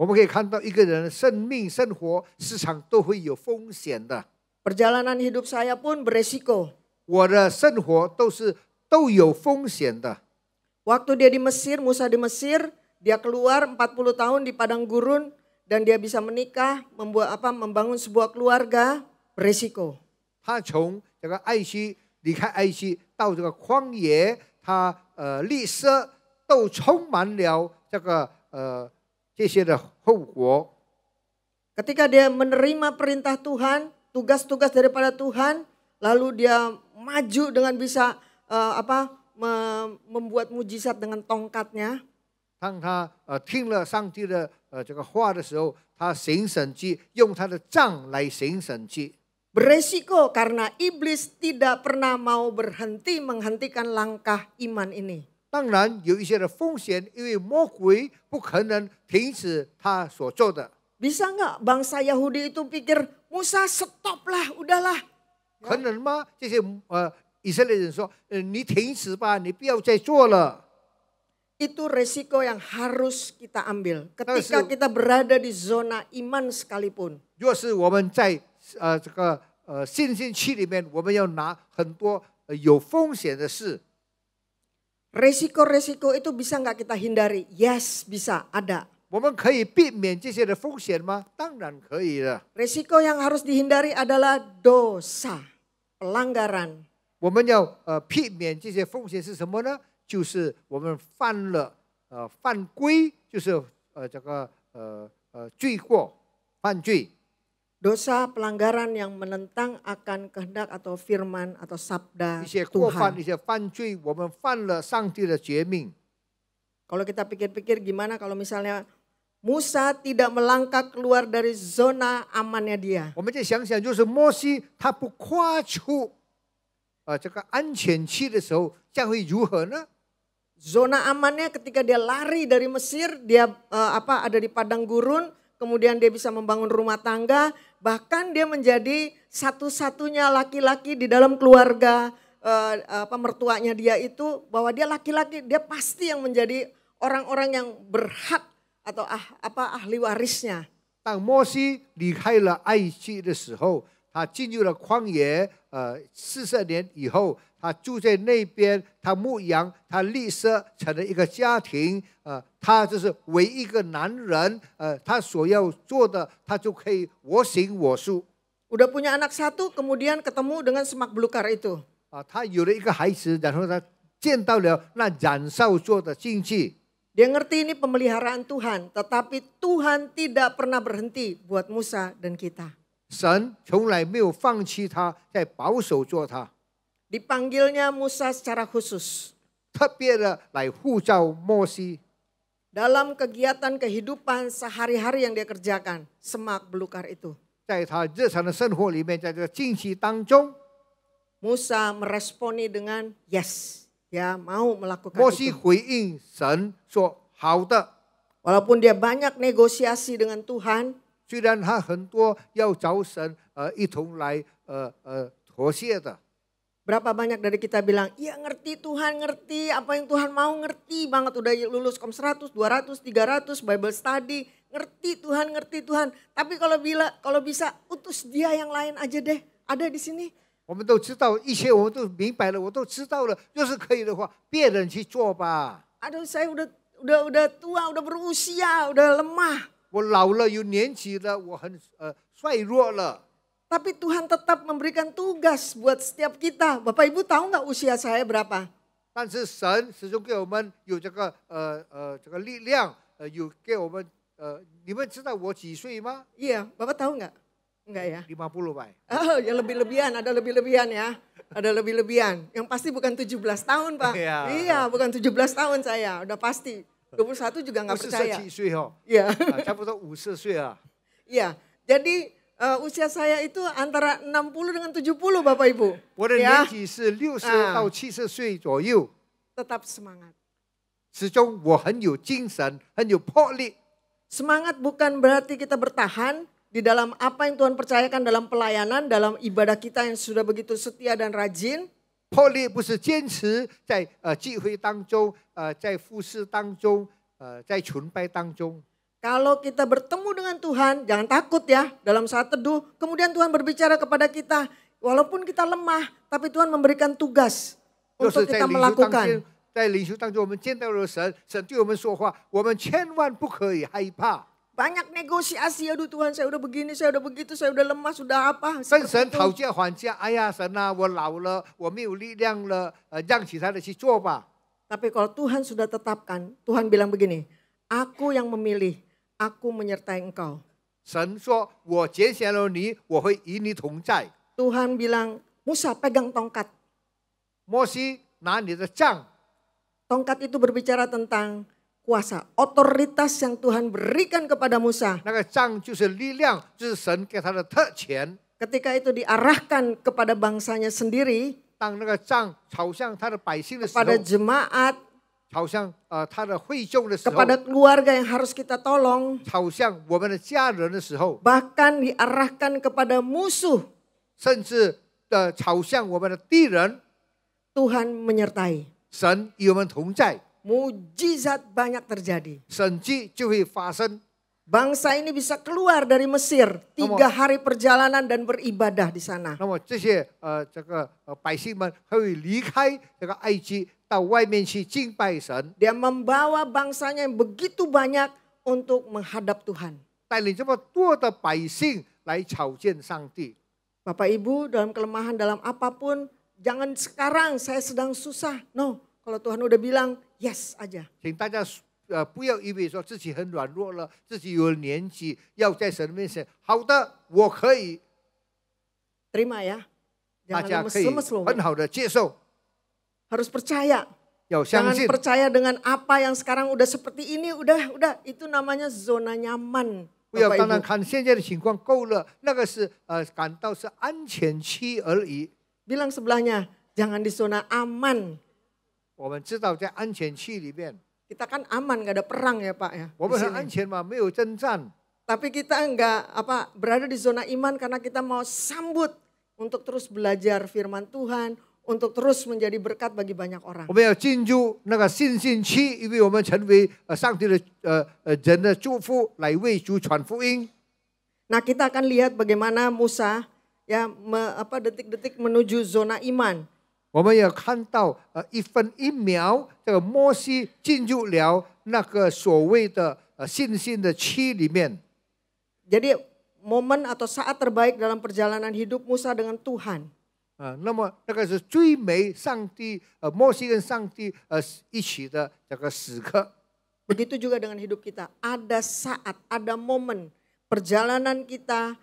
我们可以看到一个人的生命、生活、时常都会有风险的。 Perjalanan hidup saya pun beresiko. 我的生活都有风险的。 Waktu dia di Mesir, Musa di Mesir, dia keluar 40 tahun di padang gurun dan dia bisa menikah, membangun sebuah keluarga, beresiko. 他从这个爱惜离开爱惜到这个旷野，他立舍都充满了这些的后果。 Ketika dia menerima perintah Tuhan, tugas-tugas daripada Tuhan, lalu dia maju dengan bisa membuat mujizat dengan tongkatnya. 当他听了上帝的这个话的时候，他行神迹，用他的杖来行神迹。 Beresiko karena iblis tidak pernah mau berhenti menghentikan langkah iman ini. 当然有一些的风险，因为魔鬼不可能停止他所做的。 Bisa nggak bangsa Yahudi itu pikir, Musa stop lah, udahlah. 可能吗？这些以色列人说，你停止吧，你不要再做了。 Itu resiko yang harus kita ambil ketika kita berada di zona iman sekalipun. 若是我们在这个信心区里面，我们要拿很多有风险的事。 Resiko-resiko itu bisa nggak kita hindari? Yes, bisa, ada. 我们可以避免这些的风险吗？当然可以的。 Resiko yang harus dihindari adalah dosa, pelanggaran. 我们要避免这些风险是什么呢？就是我们犯了犯规，就是这个罪过、犯罪。 Dosa pelanggaran yang menentang akan kehendak atau firman atau sabda 一些过犯、 Tuhan. 一些犯罪，我们犯了上帝的诫命。 Kalau kita pikir-pikir gimana kalau misalnya Musa tidak melangkah keluar dari zona amannya dia. 我们再想想，就是摩西他不跨出这个安全区的时候，将会如何呢？ Zona amannya ketika dia lari dari Mesir, dia ada di padang gurun, kemudian dia bisa membangun rumah tangga, bahkan dia menjadi satu-satunya laki-laki di dalam keluarga mertuanya dia itu, bahwa dia laki-laki, dia pasti yang menjadi orang-orang yang berhak atau ahli warisnya. 当摩西离开了埃及的时候，他进入了旷野，40年以后，他住在那边，他牧羊，他立舍成了一个家庭，他就是唯一一个男人，他所要做的，他就可以我行我素。 Udah punya anak satu, kemudian ketemu dengan semak belukar itu. 他有了一个孩子，然后他见到了那燃烧做的经济。 Dia ngerti ini pemeliharaan Tuhan, tetapi Tuhan tidak pernah berhenti buat Musa dan kita. 神从来没有放弃他，在保守做他， Dipanggilnya Musa secara khusus. 特别的来呼召摩西。 Dalam kegiatan kehidupan sehari-hari yang dia kerjakan, semak belukar itu. 在他日常的生活里面，在这个经济当中， Musa meresponi dengan yes, dia mau melakukan 摩西 itu. 回应神说：“好的。 Walaupun dia banyak negosiasi dengan Tuhan, ”虽然他很多要找神一同来妥协的， berapa banyak dari kita bilang, iya ngerti Tuhan, ngerti apa yang Tuhan mau, ngerti banget. Udah lulus kom 100, 200, 300, Bible study, ngerti Tuhan. Tapi kalau bisa utus dia yang lain aja deh, ada di sini. 我们都知道一切，我们都明白了，我都知道了。若是可以的话，别人去做吧。 Aduh saya udah tua, udah berusia, udah lemah. 我老了，有年纪了，我很衰弱了。 Tapi Tuhan tetap memberikan tugas buat setiap kita. Bapak Ibu tahu nggak usia saya berapa? 但是神始终给我们有这个力量，有给我们你们知道我几岁吗？ Iya, Bapak tahu nggak? Enggak ya? 50 Pak. Oh ya ada lebih-lebihan ya. Ada lebih-lebihan. Yang pasti bukan 17 tahun Pak. Iya. Iya bukan 17 tahun saya, udah pasti. 21 juga nggak percaya. 57岁哦， Iya. 差不多50岁啊。 Iya, jadi usia saya itu antara 60 dengan 70 Bapak Ibu. 我的 Ya, 年纪是60到70岁左右， tetap semangat. 始终我很有精神，很有魄力。 Semangat bukan berarti kita bertahan di dalam apa yang Tuhan percayakan dalam pelayanan, dalam ibadah kita yang sudah begitu setia dan rajin. 魄力不是坚持在聚会当中，在服侍当中，在崇拜当中。 Kalau kita bertemu dengan Tuhan, jangan takut ya dalam saat teduh. Kemudian Tuhan berbicara kepada kita, walaupun kita lemah, tapi Tuhan memberikan tugas 就 untuk 是在 kita 领袖当 melakukan. 中，在领袖当中，我们见到了神，神对我们说话，我们千万不可以害怕。 Banyak negosiasi, aduh Tuhan saya udah begini, saya udah begitu, saya udah lemah, sudah apa. 跟 seperti 神 itu. 讨价还价，哎呀，神啊，我老了，我没有力量了，让其他的去做吧。 Tapi kalau Tuhan sudah tetapkan, Tuhan bilang begini, aku yang memilih, aku menyertai engkau. 神说：“我拣选了你，我会与你同在。 Tuhan bilang, Musa pegang tongkat. ”摩西拿你的杖， Tongkat itu berbicara tentang kuasa, otoritas yang Tuhan berikan kepada Musa. 那个杖就是力量，就是神给他的特权。 Ketika itu diarahkan kepada bangsanya sendiri, 当那个杖朝向他的百姓的时候， kepada jemaat, 朝向他的会众的时候， kepada keluarga yang harus kita tolong, 朝向我们的家人的时候， bahkan diarahkan kepada musuh, 甚至朝向我们的敌人， Tuhan menyertai. 神与我们同在， Mujizat banyak terjadi. 神迹就会发生。 Bangsa ini bisa keluar dari Mesir 3 hari perjalanan dan beribadah di sana. 那么这些这个百姓们会离开这个埃及，到外面去敬拜神， Dia membawa bangsanya yang begitu banyak untuk menghadap Tuhan. 带领这么多的百姓来朝见上帝。 Bapak Ibu dalam kelemahan dalam apapun, jangan sekarang saya sedang susah. No, kalau Tuhan udah bilang yes aja. 请大家不要以为说自己很软弱了，自己有了年纪，要在神面前，好的，我可以， Terima ya. 大 Jangan 家可以 lemes-lemes loh. 很好的接受， Harus percaya. 要相 Jangan 信。 percaya dengan apa yang sekarang udah seperti ini. Udah. Itu namanya zona nyaman. 不要 Bapak 单单 Ibu. 看现在的情况够了，那个是感到是安全期而已。 Bilang sebelahnya, jangan di zona aman. 我们知道在安全期里面， Kita kan aman, gak ada perang ya Pak ya. 我 di 们很 sini. 安全嘛，没有征战。 Tapi kita enggak berada di zona iman karena kita mau sambut untuk terus belajar firman Tuhan, untuk terus menjadi berkat bagi banyak orang. 我们要进入那个信心期，因为我们成为上帝的人的祝福，来为主传福音。 Nah, kita akan lihat bagaimana Musa ya detik-detik menuju zona iman. 我们要看到一分一秒，这个摩西进入了那个所谓的信心的期里面。 Jadi momen atau saat terbaik dalam perjalanan hidup Musa dengan Tuhan. 那么那个是最美上帝摩西跟上帝一起的这个时刻。 Begitu juga dengan hidup kita. Ada saat, ada momen perjalanan kita,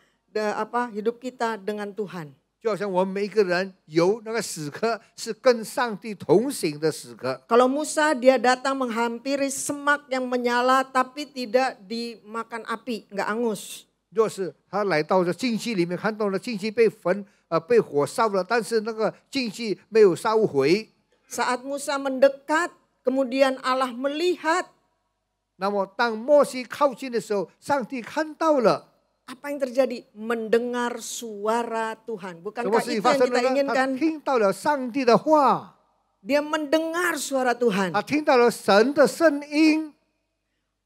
hidup kita dengan Tuhan. 就好像我们每一个人有那个时刻是跟上帝同行的时刻。 Kalau Musa dia datang menghampiri semak yang menyala tapi tidak dimakan api, nggak angus. 若是他来到这禁忌里面，看到了禁忌被被火烧了，但是那个禁忌没有烧毁。 Saat Musa mendekat, kemudian Allah melihat. 那么当摩西靠近的时候，上帝看到了。 Apa yang terjadi? Mendengar suara Tuhan. 什么 Bukankah 事情 itu 发 yang 生 kita 了呢？他 inginkan? 听到了上帝的话， Dia mendengar suara Tuhan. 他听到了神的声音。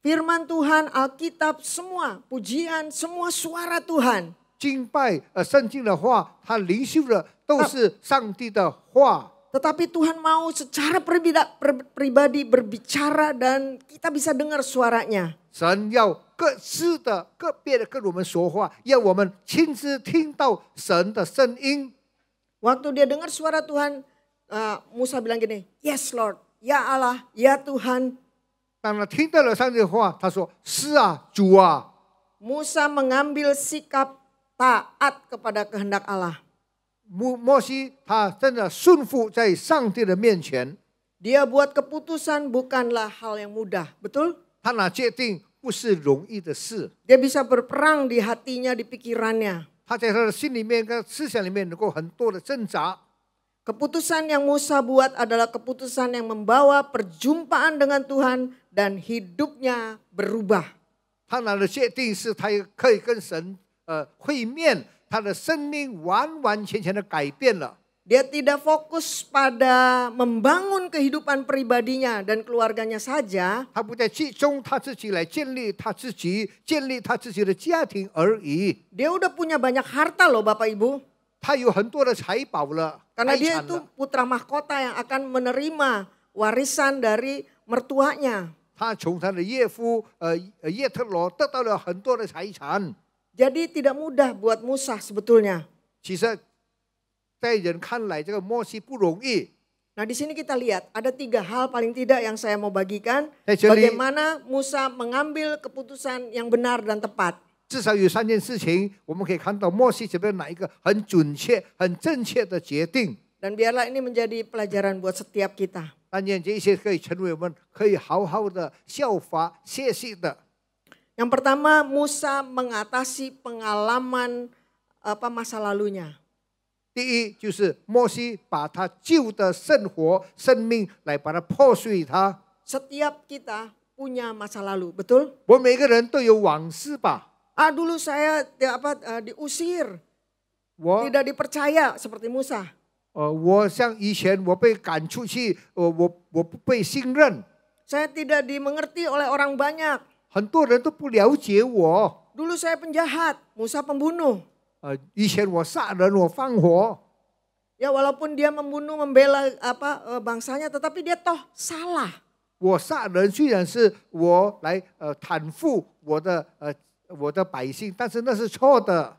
Firman Tuhan, Alkitab, semua pujian, semua suara Tuhan. 敬拜圣经的话，他领受的都是上帝的话。 Tetapi Tuhan mau secara pribadi berbicara dan kita bisa dengar suaranya. 神要各自的、个别的跟我们说话，要我们亲自听到神的声音。 Waktu dia dengar suara Tuhan, Musa bilang gini, Yes Lord, ya Allah, ya Tuhan. 当他听到了上帝的话，他说：“是啊，主啊。” Musa mengambil sikap taat kepada kehendak Allah. 摩西他真的顺服在上帝的面前， Dia buat keputusan bukanlah hal yang mudah, betul? 他拿决定不是容易的事。 Dia bisa berperang di hatinya, di pikirannya. 他在他的心里面跟思想里面能够很多的挣扎。Keputusan yang Musa buat adalah keputusan yang membawa perjumpaan dengan Tuhan dan hidupnya berubah. 他拿的界定是他可以跟神会面，他的生命完完全全的改变了。 Dia tidak fokus pada membangun kehidupan pribadinya dan keluarganya saja. 他不再集中他自己来建立他自己的家庭而已。 Dia udah punya banyak harta loh Bapak Ibu. 他有很多的财宝了， Karena 财 dia 产 itu 了。 putra mahkota yang akan menerima warisan dari mertuanya. 他从他的岳父叶特罗得到了很多的财产。 Jadi tidak mudah buat Musa sebetulnya. 其实，在人看来，这个摩西不容易。 Nah di sini kita lihat ada 3 hal paling tidak yang saya mau bagikan. Jadi- Bagaimana Musa mengambil keputusan yang benar dan tepat. 至少有3件事情，我们可以看到摩西怎么样拿一个很准确、很正确的决定。 Dan biarlah ini menjadi pelajaran buat setiap kita. 但愿这一些可以成为我们可以好好的效法学习的。 Yang pertama Musa mengatasi pengalaman masa lalunya. 第一就是摩西把他旧的生活、生命来把它破碎它。 Setiap kita punya masa lalu, betul? 我们每个人都有往事吧？ Dulu saya diusir, 我 tidak dipercaya seperti Musa. 我像以前我被赶出去，我不被信任， Saya tidak dimengerti oleh orang banyak. 很多人都不了解我。 Dulu saya penjahat, Musa pembunuh. 以前我杀人，我放火。 Ya walaupun dia membunuh, membela bangsanya, tetapi dia toh salah. 我杀人虽然是我来袒护我的百姓，但是那是错的。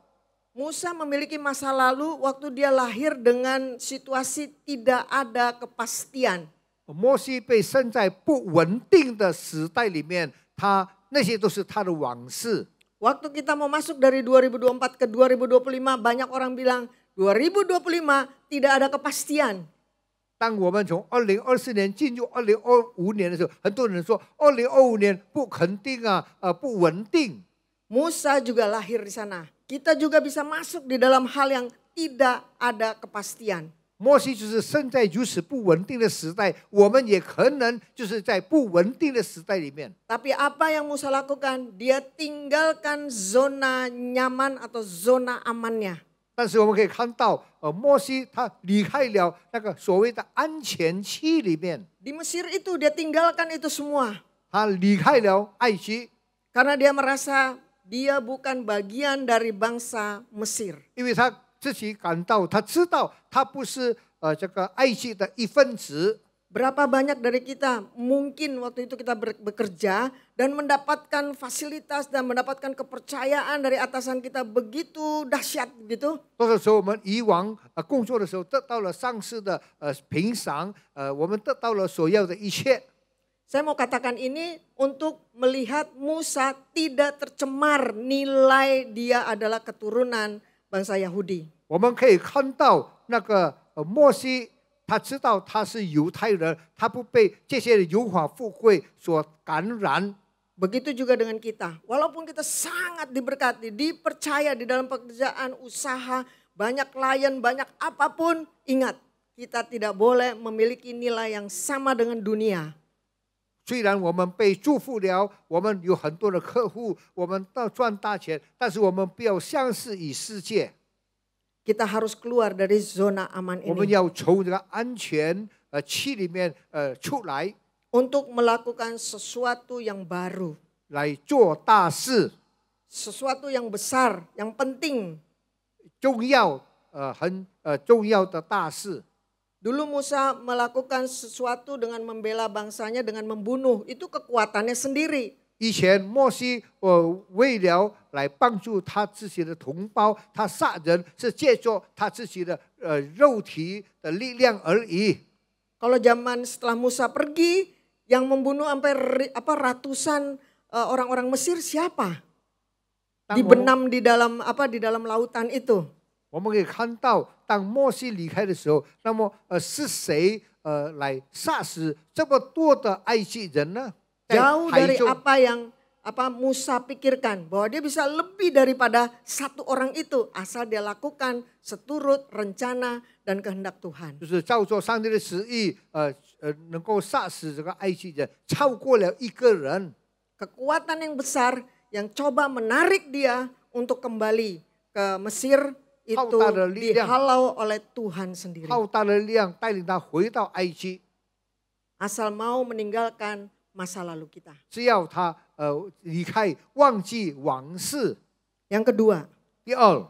Musa memiliki masa lalu waktu dia lahir dengan situasi tidak ada kepastian. 摩西被生在不稳定的时代里面，那些都是他的往事。 Waktu kita mau masuk dari 2024 ke 2025, banyak orang bilang 2025 tidak ada kepastian. 当我们从2024年进入2025年的时候，很多人说2025年不肯定啊，不稳定。 Musa juga lahir di sana. Kita juga bisa masuk di dalam hal yang tidak ada kepastian. 摩西就是生在如此不稳定的时代，我们也可能就是在不稳定的时代里面。 Tapi apa yang Musa lakukan? Dia tinggalkan zona nyaman atau zona amannya. 但是我们可以看到，摩西他离开了那个所谓的安全区里面， Di Mesir itu dia tinggalkan itu semua. 他离开了埃及， Karena dia merasa dia bukan bagian dari bangsa Mesir. 因为他自己感到，他知道他不是这个埃及的一份子。 Berapa banyak dari kita mungkin waktu itu kita bekerja dan mendapatkan fasilitas dan mendapatkan kepercayaan dari atasan kita begitu dahsyat gitu. 多少时候我们以往工作的时候得到了上司的评赏，我们得到了所要的一切。 Saya mau katakan ini untuk melihat Musa tidak tercemar nilai dia adalah keturunan bangsa Yahudi. 我们可以看到那个摩西。 他知道他是犹太人，他不被这些荣华富贵所感染。 Begitu juga dengan kita. Walaupun kita sangat diberkati, dipercaya di dalam pekerjaan, usaha, banyak klien, banyak apapun. Ingat, kita tidak boleh memiliki nilai yang sama dengan dunia. 虽然我们被祝福了，我们有很多的客户，我们到赚大钱，但是我们不要相似于世界。 Kita harus keluar dari zona aman 我们 ini 要从这个安全区里面出来， untuk melakukan sesuatu yang baru, 来做大事， sesuatu yang besar, yang penting. 重要很重要的大事。 Dulu Musa melakukan sesuatu dengan membela bangsanya dengan membunuh, itu kekuatannya sendiri. 以前摩西为了来帮助他自己的同胞，他杀人是借助他自己的肉体的力量而已。 Kalau zaman setelah Musa pergi, yang membunuh sampai ratusan orang-orang Mesir siapa? Dibenam di dalam lautan itu. 我们可以看到，当摩西离开的时候，那么是谁来杀死这么多的埃及人呢？ Jauh dari apa yang Musa pikirkan bahwa dia bisa lebih daripada satu orang itu asal dia lakukan seturut rencana dan kehendak Tuhan. 就是照做上帝的旨意，能够杀死这个埃及人，超过了一个人。 Kekuatan yang besar yang coba menarik dia untuk kembali ke Mesir itu dihalau oleh Tuhan sendiri. 浩大的力量带领他回到埃及， Asal mau meninggalkan masa lalu kita. 只要他离开，忘记往事。 Yang kedua, 第二，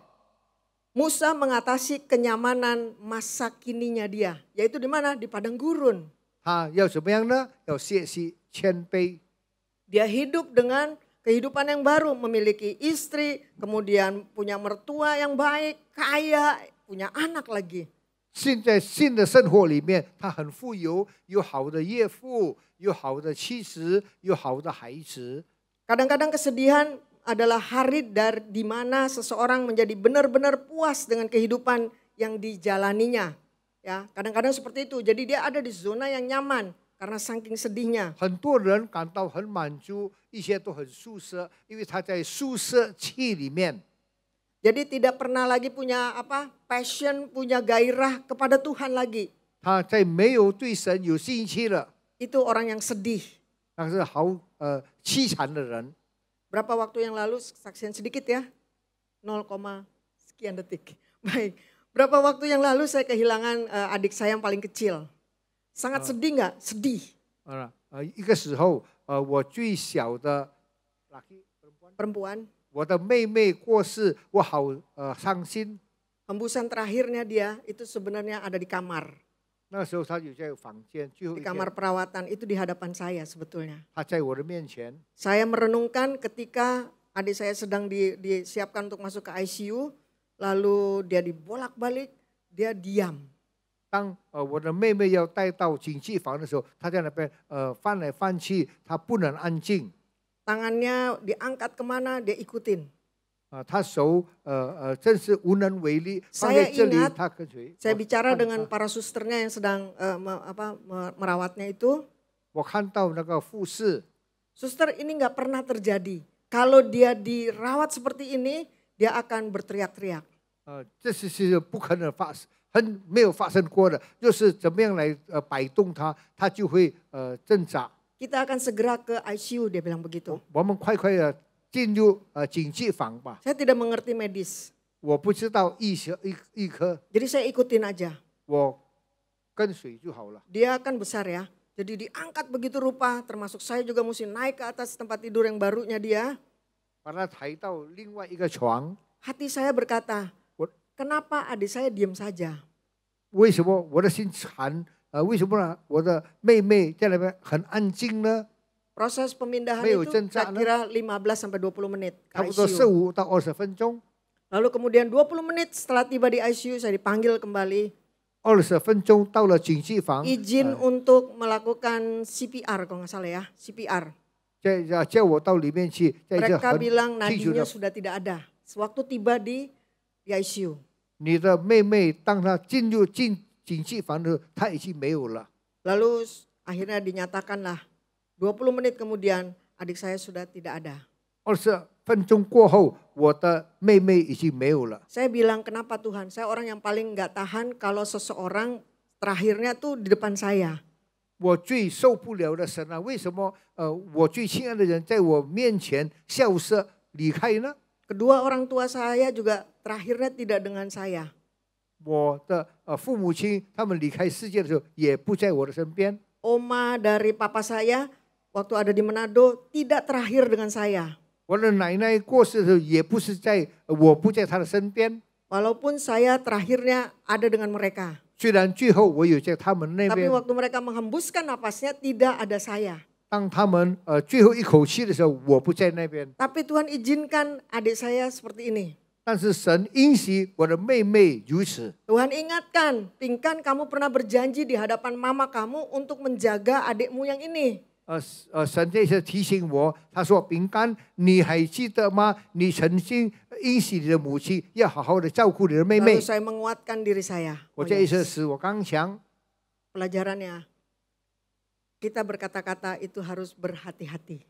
Musa mengatasi kenyamanan masa kininya dia, yaitu di mana? Di padang gurun. 他要怎么样呢？要学习谦卑。 Dia hidup dengan kehidupan yang baru, memiliki istri, kemudian punya mertua yang baik, kaya, punya anak lagi. 现在新的生活里面，他很富有，有好的岳父，有好的妻子，有好的孩子。 Kadang-kadang kesedihan adalah hari di mana seseorang menjadi benar-benar puas dengan kehidupan yang dijalaninya. Ya, kadang-kadang seperti itu. Jadi dia ada di zona yang nyaman karena saking sedihnya. 很多人感到很满足，一切都很舒适，因为他在舒适区里面。 Jadi tidak pernah lagi punya passion, punya gairah kepada Tuhan lagi. 他在没有对神有兴趣了， Itu orang yang sedih. 那是好凄惨的人。 Berapa waktu yang lalu, saksian sedikit ya, 0, sekian detik. Baik, berapa waktu yang lalu saya kehilangan adik saya yang paling kecil. Sangat sedih nggak? Sedih. 一个时候，我最小的Perempuan, 我的妹妹过世，我好伤心。 hembusan terakhirnya dia itu sebenarnya ada di kamar. 那个时候她有在房间，最后 Di 一天 kamar perawatan, itu di hadapan saya sebetulnya. 她在我的面前。 Saya merenungkan ketika adik saya sedang disiapkan untuk masuk ke ICU, lalu dia dibolak-balik, dia diam. 当我的妹妹要带到紧急房的时候，她在那边翻来翻去，她不能安静。 Tangannya diangkat kemana, dia ikutin. 她手真是无能为力，放在这里她跟随。 Saya bicara dengan para susternya yang sedang merawatnya itu. 我看到那个护士， Suster, ini nggak pernah terjadi. Kalau dia dirawat seperti ini, dia akan berteriak-teriak. 这是不可能发生，没有发生过的，就是怎么样来摆动它，它就会挣扎。 Kita akan segera ke ICU, dia bilang begitu. 我们快快的进入紧急房吧。 Saya tidak mengerti medis. 我不知道医科， Jadi saya ikutin aja. 我跟随就好了。 Dia kan besar ya. Jadi diangkat begitu rupa, termasuk saya juga mesti naik ke atas tempat tidur yang barunya dia. 把它抬到另外一个床。 Hati saya berkata, kenapa adik saya diam saja? 为什么我的心寒？为什么呢？我的妹妹在那边很安静呢？ Proses pemindahan Mayo, itu cenca, kira-kira 15 sampai 20 menit 差 ke 不多 ICU. 15到20分钟。 Lalu kemudian 20 menit setelah tiba di ICU, saya dipanggil kembali. 20分钟到了紧急房， Izin untuk melakukan CPR kalau nggak salah ya, CPR. 叫我到里面去，在这 Mereka 很 bilang 清楚 nadinya 的， sudah tidak ada. Sewaktu tiba di ICU. 你的妹妹当她进入紧急房的时候，她已经没有了。 Lalu akhirnya dinyatakanlah 20 menit kemudian adik saya sudah tidak ada. 20分钟过后，我的妹妹已经没有了。 Saya bilang, kenapa Tuhan? Saya orang yang paling nggak tahan kalau seseorang terakhirnya tuh di depan saya. 我最受不了的神啊，为什么我最亲爱的人在我面前消失离开呢？ Kedua orang tua saya juga terakhirnya tidak dengan saya. 我的父母亲他们离开世界的时候，也不在我的身边。 Oma dari papa saya waktu ada di Manado tidak terakhir dengan saya. 我的奶奶过世的时候，也不是在我不在她的身边。 Walaupun saya terakhirnya ada dengan mereka. 虽然最后我有在他们那 Tapi 边， waktu mereka menghembuskan napasnya tidak ada saya. 当他们最后一口气的时候，我不在那边。 Tapi Tuhan izinkan adik saya seperti ini. 但是神允许我的妹妹如此。 Tuhan ingatkan, Pingkan kamu pernah berjanji di hadapan mama kamu untuk menjaga adikmu yang ini. 神这次提醒我，他说：“饼干，你还记得吗？你曾经允许你的母亲要好好的照顾你的妹妹。 Lalu saya menguatkan diri saya. ”我这一次使我刚强。 Pelajarannya, kita berkata-kata itu harus berhati-hati.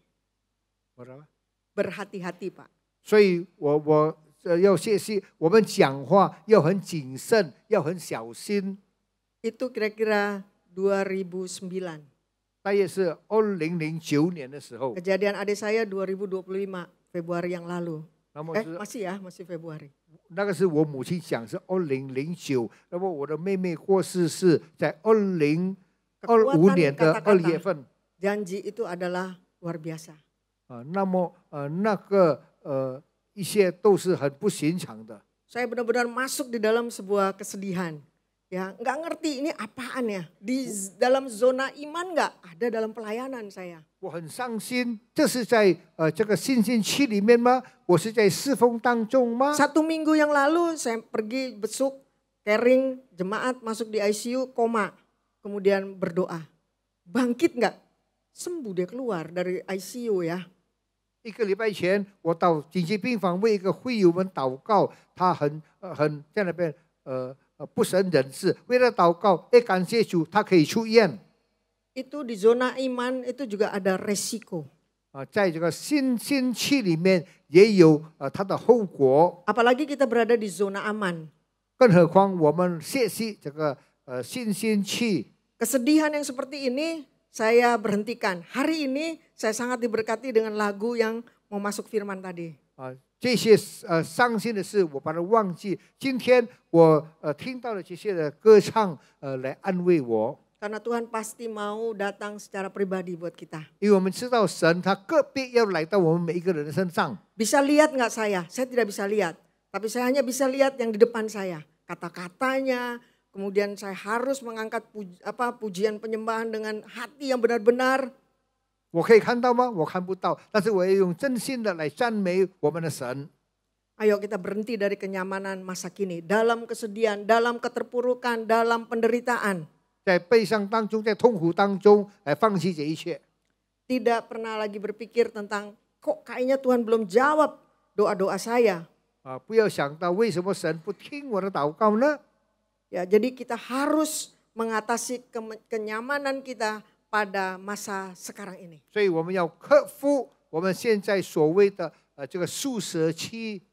berhati-hati Pak. 所以我要学习，我们讲话要很谨慎，要很小心。 Itu kira-kira 2009. 大约是2009年的时候， Kejadian adik saya 2025 Februari yang lalu. 那么是 masih Februari. 那个是我母亲讲是2009，那么我的妹妹过世是在2025年的2月份。 Janji itu adalah luar biasa. 那么那个一些都是很不寻常的。 Saya benar-benar masuk di dalam sebuah kesedihan. Ya, nggak ngerti ini apaan ya. Di dalam zona iman nggak ada dalam pelayanan saya. 我很伤心，这是在这个信心期里面吗？我是在侍奉当中吗？ 1 minggu yang lalu saya pergi besuk caring jemaat masuk di ICU koma. Kemudian berdoa. Bangkit nggak? Sembuh dia keluar dari ICU ya. 1个礼拜前，我到紧急病房为一个会友们祷告，他很在那边不省人事，为了祷告，感谢主，他可以出院。 Itu di zona iman itu juga ada resiko. 在这个信心期里面也有它的后果。 Apalagi kita berada di zona aman. 更何况我们学习这个信心期。 Kesedihan yang seperti ini saya berhentikan. Hari ini saya sangat diberkati dengan lagu yang mau masuk firman tadi. 这些伤心的事我把它忘记。今天我听到了这些的歌唱来安慰我。 Karena Tuhan pasti mau datang secara pribadi buat kita. 因为我们知道神他个别要来到我们每一个人的身上。 Bisa lihat nggak saya? Saya tidak bisa lihat. Tapi saya hanya bisa lihat yang di depan saya. Kata-katanya. Kemudian saya harus mengangkat pujian penyembahan dengan hati yang benar-benar. 我可以看到吗？我看不到，但是我要用真心的来赞美我们的神。 Ayo kita berhenti dari kenyamanan masa kini. Dalam kesedihan, dalam keterpurukan, dalam penderitaan. 在悲伤当中，在痛苦当中，来放弃这一切。 Tidak pernah lagi berpikir tentang kok kayaknya Tuhan belum jawab doa-doa saya. 不要想到为什么神不听我的祷告呢？ Ya, jadi kita harus mengatasi kenyamanan kita pada masa sekarang ini. 所以我们要克服我们现在所谓的这个宿舍期。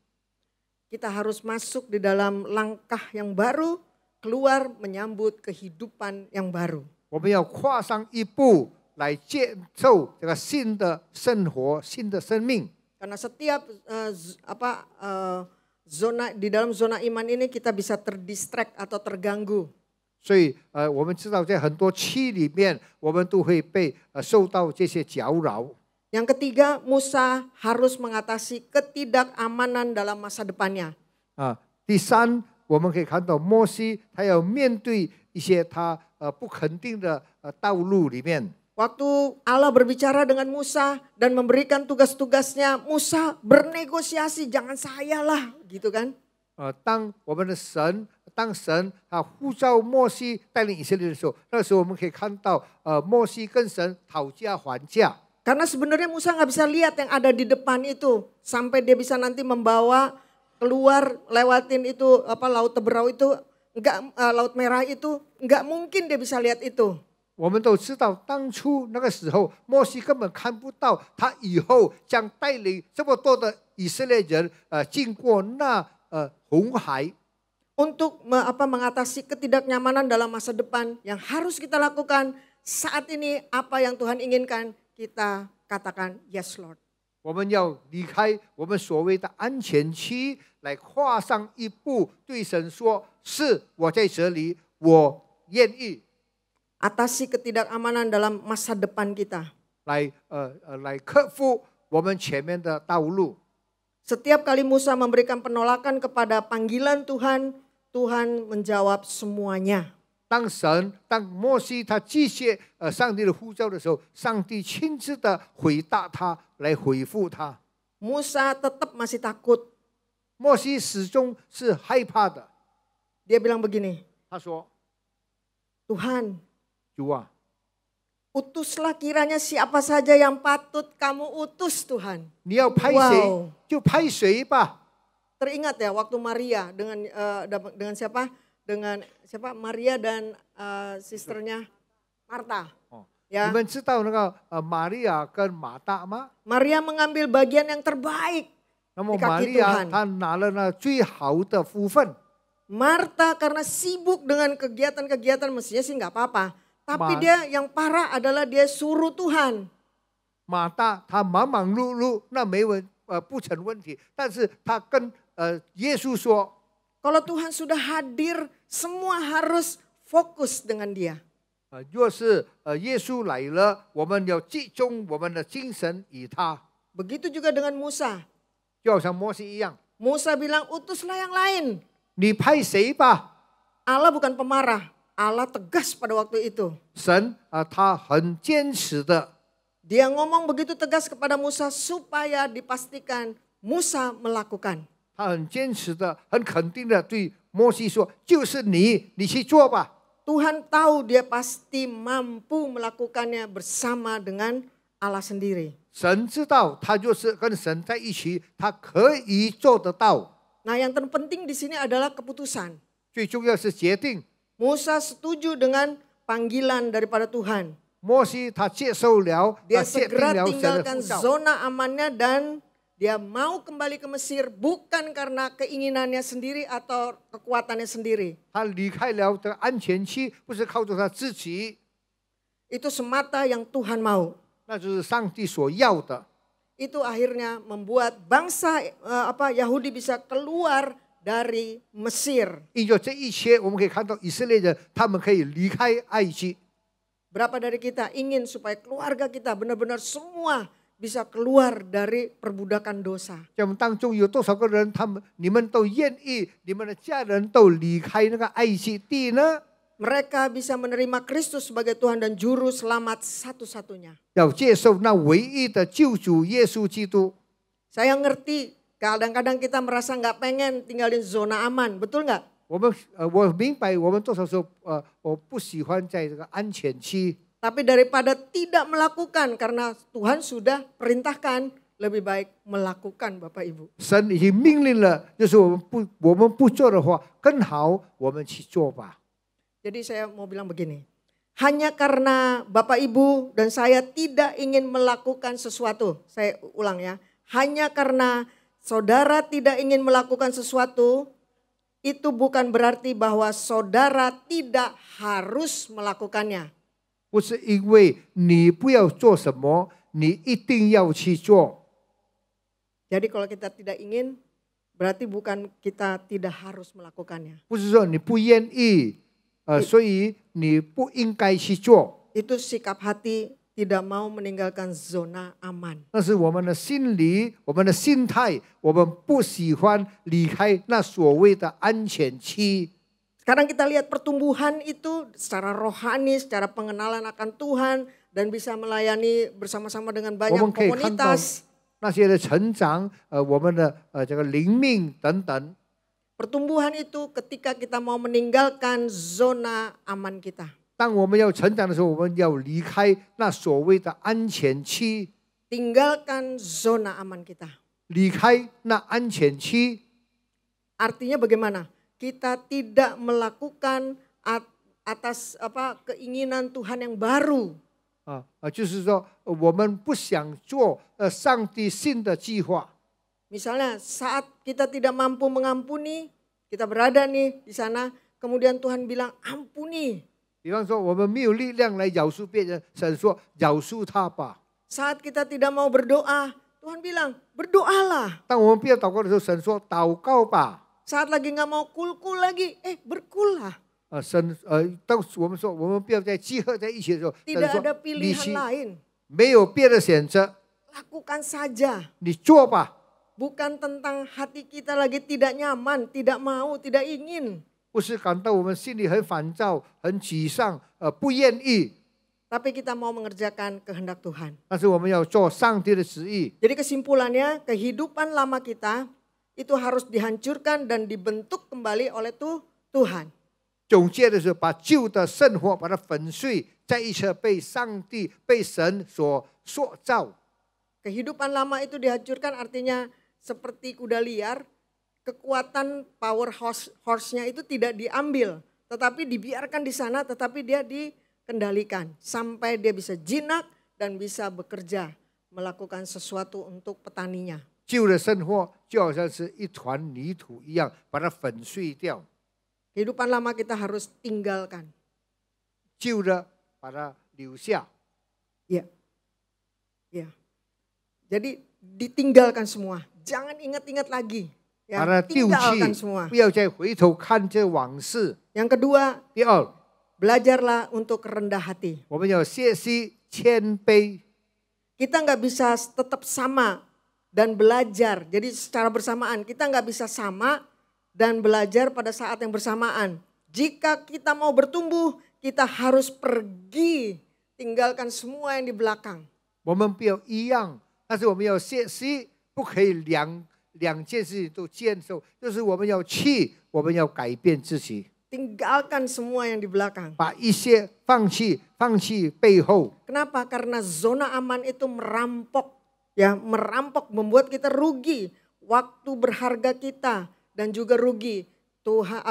Kita harus masuk di dalam langkah yang baru, keluar menyambut kehidupan yang baru. 我们要跨上一步来接受这个新的生活、新的生命。 Karena setiap zona di dalam zona iman ini kita bisa terdistract atau terganggu. 所以我们知道在很多期里面，我们都会被受到这些搅扰。 Yang ketiga, Musa harus mengatasi ketidakamanan dalam masa depannya. 第三，我们可以看到摩西他要面对一些他不肯定的道路里面。 Waktu Allah berbicara dengan Musa dan memberikan tugas-tugasnya, Musa bernegosiasi, jangan saya lah, gitu kan? 当我们的神，当神呼召摩西带领以色列的时候，那时候我们可以看到摩西跟神讨价还价。 Karena sebenarnya Musa nggak bisa lihat yang ada di depan itu, sampai dia bisa nanti membawa keluar lewatin itu laut Teberau itu, laut merah itu, nggak mungkin dia bisa lihat itu. 我们都知道，当初那个时候，摩西根本看不到他以后将带领这么多的以色列人经过那红海。 Untuk mengatasi ketidaknyamanan dalam masa depan yang harus kita lakukan saat ini, apa yang Tuhan inginkan, kita katakan yes Lord. 我们要离开我们所谓的安全期，来跨上一步，对神说：“是我在这里，我愿意。” Atasi ketidakamanan dalam masa depan kita. 来克服我们前面的道路。 Setiap kali Musa memberikan penolakan kepada panggilan Tuhan, Tuhan menjawab semuanya. 当摩西他拒绝上帝的呼召的时候，上帝亲自的回答他，来回复他。 Musa tetap masih takut. 摩西始终是害怕的。 Dia bilang begini, 他说 Tuhan, 主啊， utuslah kiranya siapa saja yang patut kamu utus Tuhan. 你要派谁就派谁吧。 Teringat ya waktu Maria dengan siapa? Dengan siapa? Maria dan sisternya Marta. Ya, 你们知道那个玛利亚跟马大吗？ Maria mengambil bagian yang terbaik. 那么 di kaki 玛利亚 Tuhan. 她拿了那最好的福分， Marta karena sibuk dengan kegiatan-kegiatan mestinya sih nggak apa-apa. Tapi Ma- dia yang parah adalah dia suruh Tuhan. 马大她忙忙碌碌，那不成问题。但是她跟耶稣说， Kalau Tuhan sudah hadir, semua harus fokus dengan dia. 若是耶稣来了，我们要集中我们的精神以他， Begitu juga dengan Musa. 就好像摩西一样， Musa bilang, utuslah yang lain. 你派谁吧？ Allah bukan pemarah. Allah tegas pada waktu itu. 神他很坚持的， Dia ngomong begitu tegas kepada Musa supaya dipastikan Musa melakukan. 他很坚持的，很肯定的对摩西说：“就是你，你去做吧。” Tuhan tahu dia pasti mampu melakukannya bersama dengan Allah sendiri. 神知道他就是跟神在一起，他可以做得到。 Nah, yang terpenting di sini adalah keputusan. 最重要是决定。 Musa setuju dengan panggilan daripada Tuhan. 摩西他接受了， Dia 接定 segera 了神的 tinggalkan 呼召。 zona amannya dan dia mau kembali ke Mesir bukan karena keinginannya sendiri atau kekuatannya sendiri. 他离开了这个安全区，不是靠着他自己， Itu semata yang Tuhan mau. 那就是上帝所要的。 Itu akhirnya membuat bangsa Yahudi bisa keluar dari Mesir. 因着这一切，我们可以看到以色列人他们可以离开埃及。 Berapa dari kita ingin supaya keluarga kita benar-benar semua bisa keluar dari perbudakan dosa. 在我们当中有多少个人，你们都愿意，你们的家人都离开那个埃及地呢？ Mereka bisa menerima Kristus sebagai Tuhan dan Juru Selamat satu-satunya. 要接受那唯一的救主耶稣基督。 Saya ngerti kadang-kadang kita merasa nggak pengen tinggalin zona aman, betul nggak? 我明白，我们多少时候我不喜欢在这个安全区。 Tapi daripada tidak melakukan karena Tuhan sudah perintahkan, lebih baik melakukan Bapak Ibu. 神已经命令了，就是我们不做的话，更好我们去做吧。 Jadi saya mau bilang begini, hanya karena Bapak Ibu dan saya tidak ingin melakukan sesuatu, saya ulang ya, hanya karena saudara tidak ingin melakukan sesuatu, itu bukan berarti bahwa saudara tidak harus melakukannya. 不是因为你不要做什么，你一定要去做。 Jadi kalau kita tidak ingin, berarti bukan kita tidak harus melakukannya. 不是说你不愿意，所以你不应该去做。 Itu sikap hati tidak mau meninggalkan zona aman. 那是我们的心理，我们的心态，我们不喜欢离开那所谓的安全区。 Sekarang kita lihat pertumbuhan itu secara rohani, secara pengenalan akan Tuhan dan bisa melayani bersama-sama dengan 我 banyak 们可以看到 komunitas. 那些的成长，我们的这个灵命等等。 Pertumbuhan itu ketika kita mau meninggalkan zona aman kita. 当我们要成长的时候，我们要离开那所谓的安全区， Tinggalkan zona aman kita. 离开那安全区。 Artinya bagaimana? Kita tidak melakukan atas keinginan Tuhan yang baru. 就是说，我们不想做上帝新的计划。 Misalnya saat kita tidak mampu mengampuni, kita berada nih di sana, kemudian Tuhan bilang ampuni. 比方说，我们没有力量来饶恕别人，神说饶恕他吧。 Saat kita tidak mau berdoa, Tuhan bilang berdoalah. 当我们不要祷告的时候，神说祷告吧。 Saat lagi nggak mau kulkul lagi, berkullah. 当我们说我们不要再集合在一起的时候，神 Tidak 说 ada 你 pilihan 去， lain. 没有别的选择， Lakukan saja. 你做吧。 Bukan tentang hati kita lagi tidak nyaman, tidak mau, tidak ingin. 不是感到我们心里很烦躁、很沮丧，不愿意， Tapi kita mau mengerjakan kehendak Tuhan. 但是我们要做上帝的旨意。 Jadi kesimpulannya kehidupan lama kita itu harus dihancurkan dan dibentuk kembali oleh Tuhan. 总结的是把旧的生活把它粉碎，再一次被上帝、被神所塑造。 Kehidupan lama itu dihancurkan artinya seperti kuda liar, kekuatan power horse-nya itu tidak diambil, tetapi dibiarkan di sana, tetapi dia kendalikan sampai dia bisa jinak dan bisa bekerja melakukan sesuatu untuk petaninya. 旧的生活就好像是一团泥土一样，把它粉碎掉。 Kehidupan lama kita harus tinggalkan. 旧的把它留下。 Ya. Ya. Jadi ditinggalkan semua. Jangan ingat-ingat lagi. 把 Ya, 它丢 tinggalkan 弃， semua. 不要再回头看这往事。 Yang kedua, 第二， belajarlah untuk rendah hati. 我们要学习谦卑。 Kita nggak bisa tetap sama dan belajar. Jadi secara bersamaan kita nggak bisa sama dan belajar pada saat yang bersamaan. Jika kita mau bertumbuh, kita harus pergi tinggalkan semua yang di belakang. 我们不要一样，但是我们要学习，不可以两件事情都坚守，就是我们要去，我们要改变自己， Tinggalkan semua yang di belakang. 把一些放弃，放弃背后。 Kenapa? Karena zona aman itu merampok, ya merampok membuat kita rugi waktu berharga kita dan juga rugi Tuhan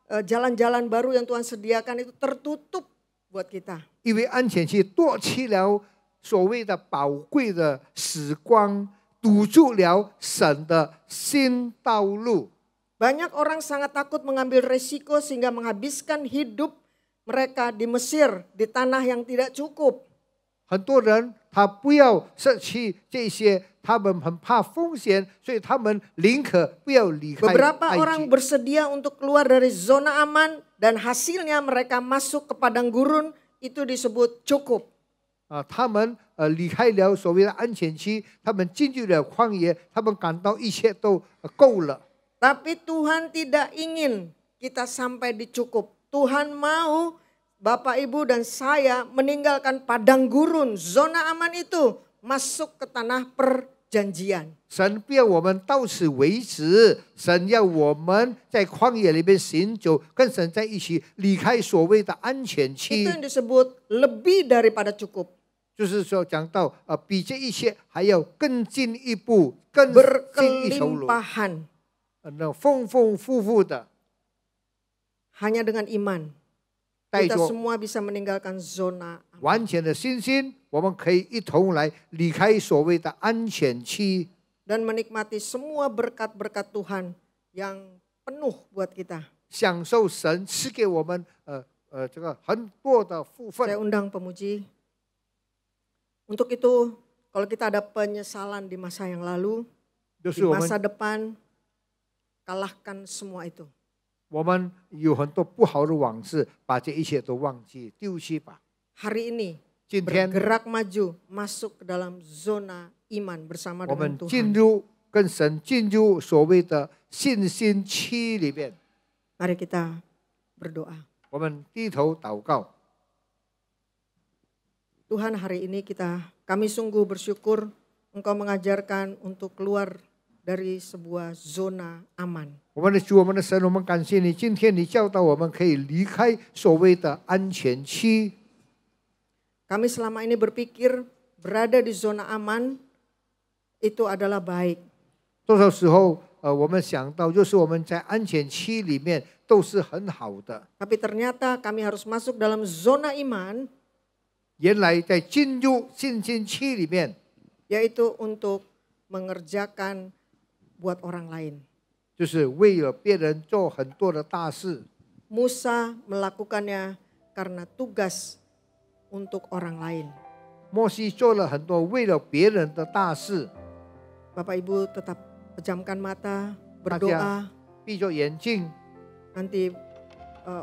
jalan-jalan baru yang Tuhan sediakan itu tertutup buat kita. 因为安全期夺去了所谓的宝贵的时光，堵住了神的新道路。 Banyak orang sangat takut mengambil resiko sehingga menghabiskan hidup mereka di Mesir, di tanah yang tidak cukup. 很多人他不要失去这些，他们很怕风险，所以他们宁可不要离开 Beberapa 埃 orang 及。 bersedia untuk keluar dari zona aman dan hasilnya mereka masuk ke padang gurun, itu disebut cukup. 他们离开了所谓的安全区，他们进入了旷野，他们感到一切都够了。 Tapi Tuhan tidak ingin kita sampai di cukup. Tuhan mau Bapak Ibu dan saya meninggalkan padang gurun, zona aman itu, masuk ke tanah perjanjian. 神不要我们到此为止，神要我们在旷野里面行走，跟神在一起，离开所谓的安全 Itu 区。 yang disebut lebih daripada cukup. 就是说，讲到比这一切还要更进一步，更进一头路， Berkelimpahan 那丰丰富富的。 hanya dengan iman. 带 Kita 着 semua bisa meninggalkan zona aman. 完全的信心，我们可以一同来离开所谓的安全区， Dan menikmati semua berkat-berkat Tuhan yang penuh buat kita. 享受神赐给我们这个很多的福 Saya 分。 undang pemuji. Untuk itu, kalau kita ada penyesalan di masa yang lalu, 就 di 是我们 masa depan, kalahkan semua itu. 我们有很多不好的往事，把这一切都忘记丢弃吧。 Hari ini 今天 bergerak maju, masuk ke dalam zona iman bersama 我 dengan 们进 Tuhan. 入跟神进入所谓的信心期里面， Mari kita berdoa. 我们低头祷告。 Tuhan, hari ini kami sungguh bersyukur Engkau mengajarkan untuk keluar dari sebuah zona aman. 我们的主，我们的神，我们感谢你，今天你教导我们可以离开所谓的安全区。 Kami selama ini berpikir berada di zona aman itu adalah baik. 多少时候，我们想到就是我们在安全区里面都是很好的， Tapi ternyata kami harus masuk dalam zona iman, 原来在进入信心区里面， yaitu untuk mengerjakan buat orang lain. 就是为了别人做很多的大事。 Musa melakukannya karena tugas untuk orang lain. 摩西做了很多为了别人的大事， Bapak Ibu tetap pejamkan mata, 大 berdoa. 家闭着眼睛， Nanti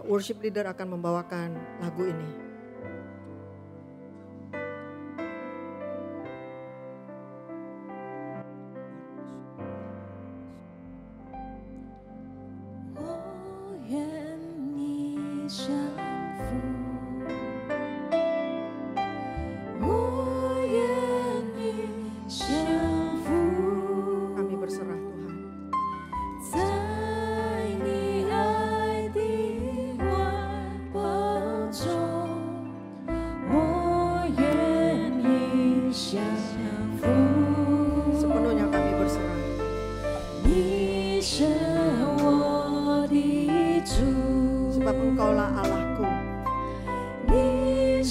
worship leader akan membawakan lagu ini. Kami berserah Tuhan. 在你爱的怀抱中，我愿意降服。 Sepenuhnya kami berserah. 你是我的主， Sebab Engkaulah Allahku. 你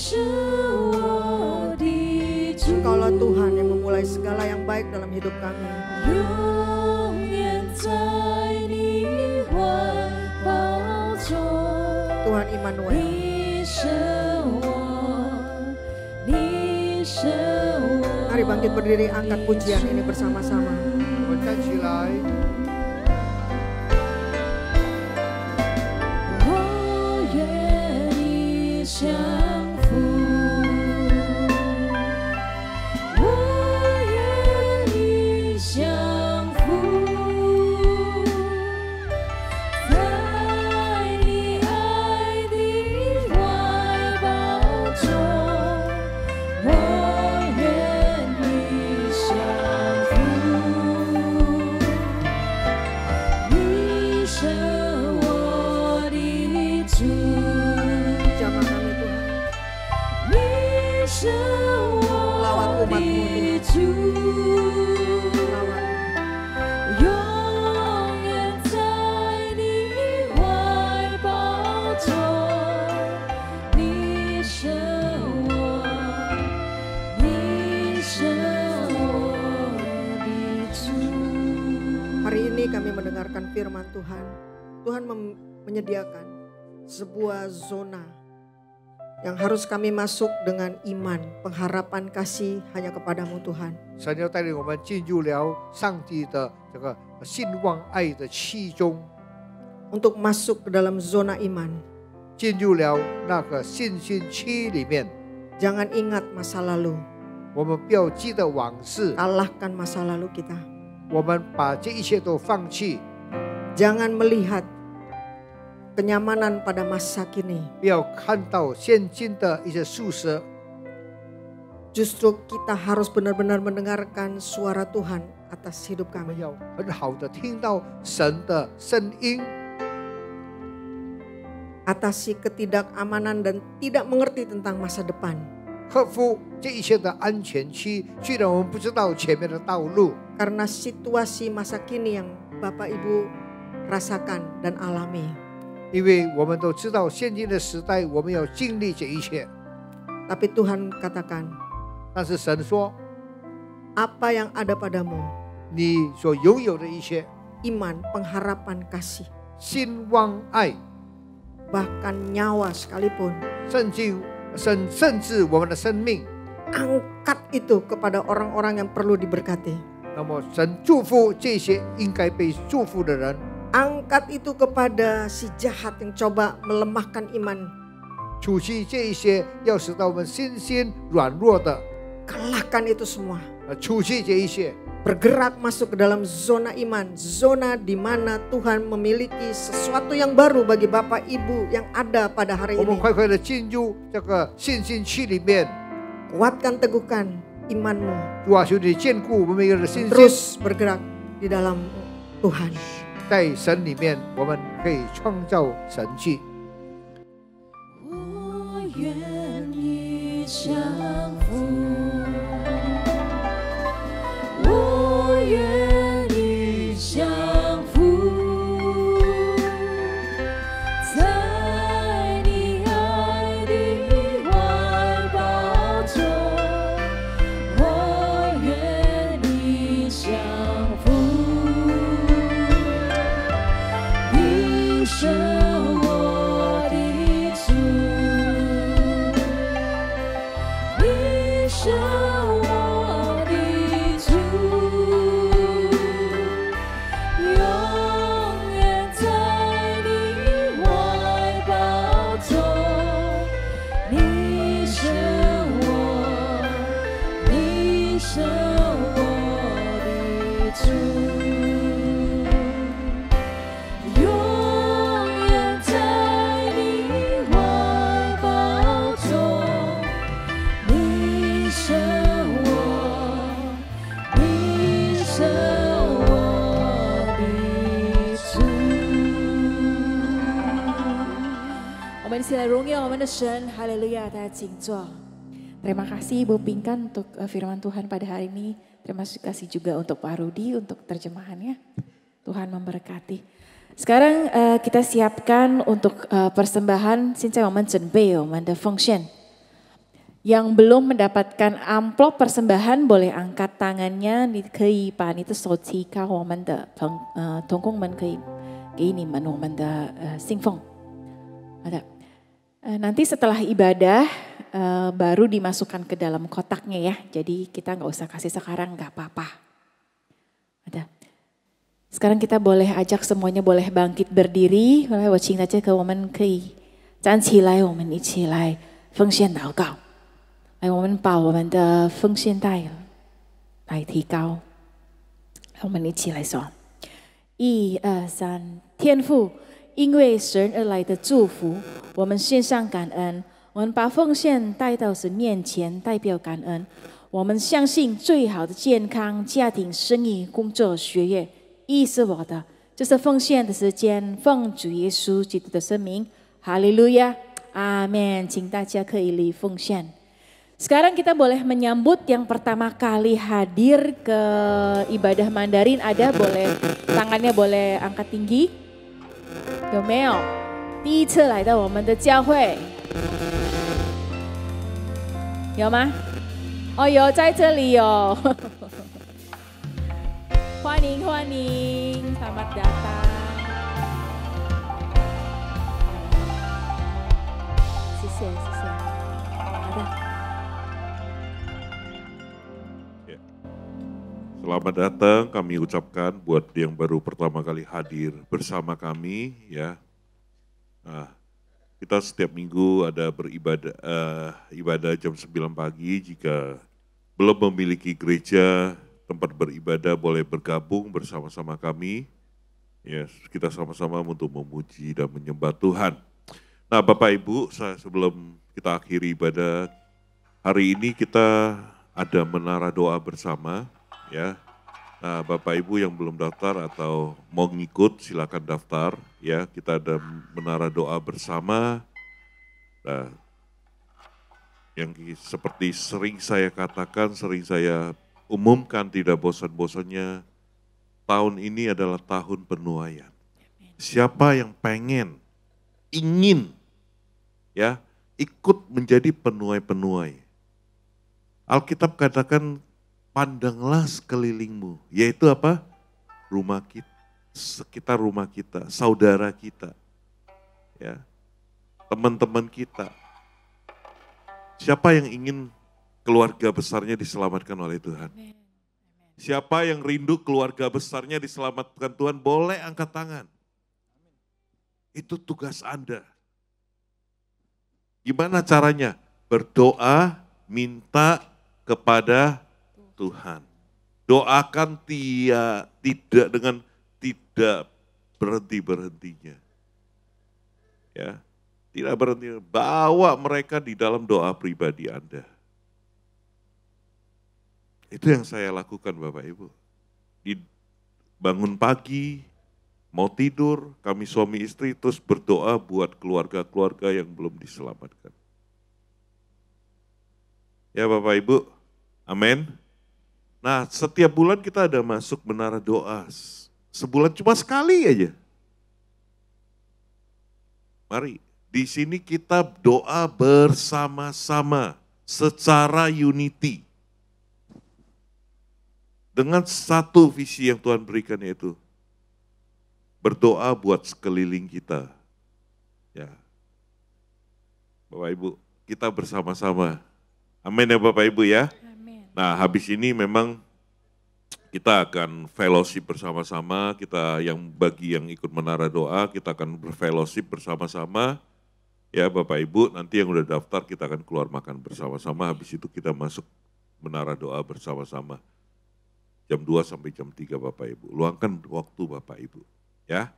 Engkaulah Tuhan yang memulai segala yang baik dalam hidup kami. Tuhan Immanuel. Mari bangkit berdiri, angkat pujian ini bersama-sama. 我们站起来。 Jamah kami Tuhan. Lawat umat-Mu Tuhan. Lawat. Hari ini kami mendengarkan firman Tuhan. Tuhan menyediakan sebuah zona yang harus kami masuk dengan iman, pengharapan kasih hanya kepadamu Tuhan. 神要带领我们进入了上帝的这个信望爱的气中， Untuk masuk ke dalam zona iman. 进入了那个信心期里面。 Jangan ingat masa lalu. 我们不要记得往事， Kalahkan masa lalu kita. 我们把这一切都放弃， Jangan melihat kenyamanan pada masa kini. 不要看到现今的一些宿舍。 Justru kita harus benar-benar mendengarkan suara Tuhan atas hidup 我们 kami. 要很好的听到神的声音， Atasi ketidakamanan dan tidak mengerti tentang masa depan. 克服这一切的安全期。虽然我们不知道前面的道路， Karena situasi masa kini yang Bapak Ibu rasakan dan alami. 因为我们都知道现今的时代，我们要经历这一切。 Tapi Tuhan katakan, 但是神说， apa yang ada padamu, 你所拥有的一切， iman, pengharapan, kasih, 信望爱， bahkan nyawa sekalipun, 甚至我们的生命， angkat itu kepada orang-orang yang perlu diberkati. 那么神祝福这些应该被祝福的人， Angkat itu kepada si jahat yang coba melemahkan iman. 除去这一些要使到我们信心软弱的， Kalahkan itu semua. 除去这一些， Bergerak masuk ke dalam zona iman. Zona di mana Tuhan memiliki sesuatu yang baru bagi Bapak Ibu yang ada pada hari 我们 ini. 快快的进入这个信心期里面。 Kuatkan, teguhkan imanmu. 主啊，求你坚固我们每个人的信心， Terus bergerak di dalam Tuhan. 在神里面，我们可以创造神迹。 我愿意降服，我愿意降服，在你爱的怀抱中，我愿意降服，你是我的主。 你是我的主，永远在你怀抱中。你是我，你是我的主，永远在你怀抱中。 你是我，你是我的主。我们一起来荣耀我们的神，哈利路亚！大家请坐。Terima kasih Ibu Pinkan untuk firman Tuhan pada hari ini. Terima kasih juga untuk Pak Rudi untuk terjemahannya. Tuhan memberkati. Sekarang kita siapkan untuk persembahan 现在我们准备我们的奉献。Yang belum mendapatkan amplop persembahan boleh angkat tangannya，你可以把你的手提高，我们的同工们可以给你们我们的信奉。好的，nanti setelah ibadah baru dimasukkan ke dalam kotaknya ya. Jadi kita nggak usah kasih sekarang, nggak apa-apa. Ada. Sekarang kita boleh ajak semuanya boleh bangkit berdiri. 来，我请大家我们可以站起来，我们一起来奉献祷告。来，我们把我们的奉献带来提高。我们一起来说：1、2、3，天父，因为神而来的祝福，我们献上感恩。我们把奉献带到神面前，代表感恩。我们相信最好的健康、家庭、生意、工作、学业，意是我的，就是奉献的时间。奉主耶稣基督的圣名，哈利路亚，阿门。请大家可以立奉献。Sekarang kita boleh menyambut yang pertama kali hadir ke ibadah Mandarin. Ada boleh tangannya boleh angkat tinggi. 有没有？第一次来到我们的教会，有吗？哦，有，在这里有。欢迎欢迎 ，selamat datang。谢谢谢谢。好的。Selamat datang kami ucapkan buat yang baru pertama kali hadir bersama kami ya. Nah, kita setiap minggu ada beribadah ibadah jam 9 pagi. Jika belum memiliki gereja tempat beribadah boleh bergabung bersama-sama kami. Ya, kita sama-sama untuk memuji dan menyembah Tuhan. Nah, Bapak Ibu, sebelum kita akhiri ibadah hari ini kita ada menara doa bersama. Ya, nah Bapak Ibu yang belum daftar atau mau ngikut silakan daftar ya. Kita ada menara doa bersama. Nah, yang seperti sering saya katakan, sering saya umumkan tidak bosan-bosannya, tahun ini adalah tahun penuaian. Siapa yang ingin ya ikut menjadi penuai-penuai. Alkitab katakan pandanglah sekelilingmu, yaitu apa? Rumah kita, sekitar rumah kita, saudara kita, ya, teman-teman kita. Siapa yang ingin keluarga besarnya diselamatkan oleh Tuhan? Siapa yang rindu keluarga besarnya diselamatkan Tuhan? Boleh angkat tangan. Itu tugas Anda. Gimana caranya? Berdoa, minta kepada Tuhan. Doakan tidak dengan tidak berhenti-berhentinya. Ya, tidak berhenti. Bawa mereka di dalam doa pribadi Anda. Itu yang saya lakukan Bapak Ibu. Bangun pagi, mau tidur, kami suami istri terus berdoa buat keluarga-keluarga yang belum diselamatkan. Ya Bapak Ibu, amin. Nah, setiap bulan kita ada masuk menara doa. Sebulan cuma sekali aja. Mari, di sini kita doa bersama-sama secara unity. Dengan satu visi yang Tuhan berikan yaitu berdoa buat sekeliling kita. Ya. Bapak Ibu, kita bersama-sama. Amin ya Bapak Ibu ya. Nah, habis ini memang kita akan fellowship bersama-sama, bagi yang ikut menara doa, kita akan berfellowship bersama-sama. Ya Bapak Ibu, nanti yang udah daftar kita akan keluar makan bersama-sama, habis itu kita masuk menara doa bersama-sama. Jam 2 sampai jam 3 Bapak Ibu, luangkan waktu Bapak Ibu. Ya,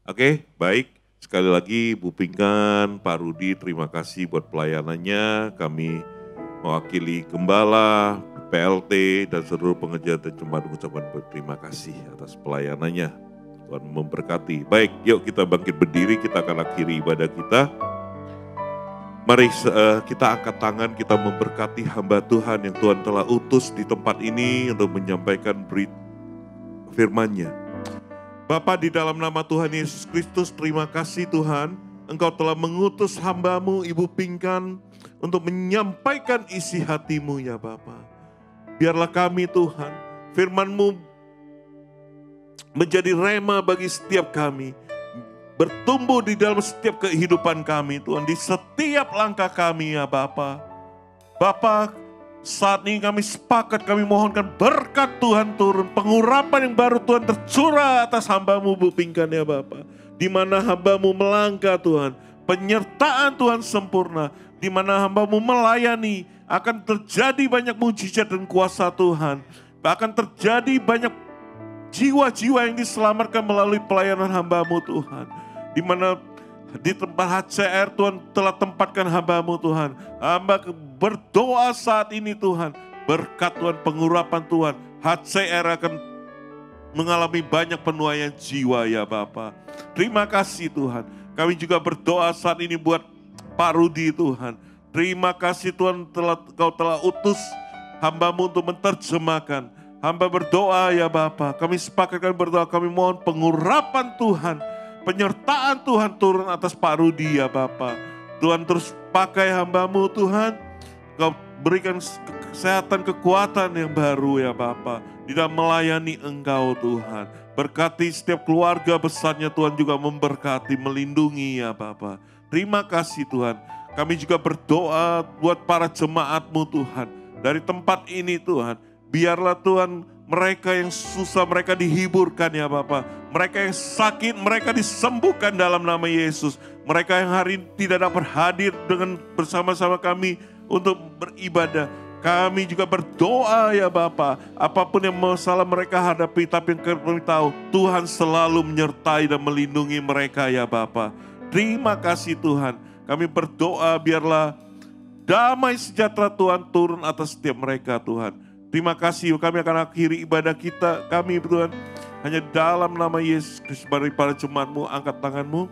oke, baik. Sekali lagi Bu Pinkan, Pak Rudi, terima kasih buat pelayanannya. Kami mewakili Gembala, PLT, dan seluruh pengejar dan jemaat mengucapkan berterima kasih atas pelayanannya. Tuhan memberkati. Baik, yuk kita bangkit berdiri, kita akan akhiri ibadah kita. Mari kita angkat tangan, kita memberkati hamba Tuhan yang Tuhan telah utus di tempat ini untuk menyampaikan berita firman-Nya. Bapa, di dalam nama Tuhan Yesus Kristus, terima kasih Tuhan. Engkau telah mengutus hamba-Mu Ibu Pinkan untuk menyampaikan isi hati-Mu ya Bapa. Biarlah kami Tuhan, firman-Mu menjadi rema bagi setiap kami. Bertumbuh di dalam setiap kehidupan kami Tuhan, di setiap langkah kami ya Bapa. Bapa, saat ini kami sepakat, kami mohonkan berkat Tuhan turun. Pengurapan yang baru Tuhan tercurah atas hamba-Mu Bu Pinkan ya Bapa. Di mana hamba-Mu melangkah Tuhan, penyertaan Tuhan sempurna. Di mana hamba-Mu melayani, akan terjadi banyak mujizat dan kuasa Tuhan. Akan terjadi banyak jiwa-jiwa yang diselamatkan melalui pelayanan hamba-Mu Tuhan. Di mana di tempat HCR Tuhan telah tempatkan hamba-Mu Tuhan. Hamba berdoa saat ini Tuhan, berkat Tuhan, pengurapan Tuhan, HCR akan mengalami banyak penuaian jiwa ya Bapa. Terima kasih Tuhan. Kami juga berdoa saat ini buat Pak Rudi Tuhan. Terima kasih Tuhan, Kau telah utus hamba-Mu untuk menerjemahkan. Hamba berdoa ya Bapa. Kami sepakatkan berdoa, kami mohon pengurapan Tuhan, penyertaan Tuhan turun atas Pak Rudi ya Bapa. Tuhan terus pakai hamba-Mu Tuhan. Kau berikan kesehatan, kekuatan yang baru ya Bapa. Di dalam melayani Engkau Tuhan. Berkati setiap keluarga besarnya Tuhan, juga memberkati, melindungi ya Bapa. Terima kasih Tuhan. Kami juga berdoa buat para jemaat-Mu Tuhan. Dari tempat ini Tuhan, biarlah Tuhan mereka yang susah, mereka dihiburkan ya Bapa. Mereka yang sakit, mereka disembuhkan dalam nama Yesus. Mereka yang hari ini tidak dapat hadir dengan bersama-sama kami untuk beribadah, kami juga berdoa ya Bapa. Apapun yang masalah mereka hadapi, tapi yang kami tahu Tuhan selalu menyertai dan melindungi mereka ya Bapa. Terima kasih Tuhan. Kami berdoa biarlah damai sejahtera Tuhan turun atas setiap mereka Tuhan. Terima kasih, kami akan akhiri ibadah kita, kami Tuhan, hanya dalam nama Yesus Kristus. Mari para jemaat-Mu angkat tangan-Mu.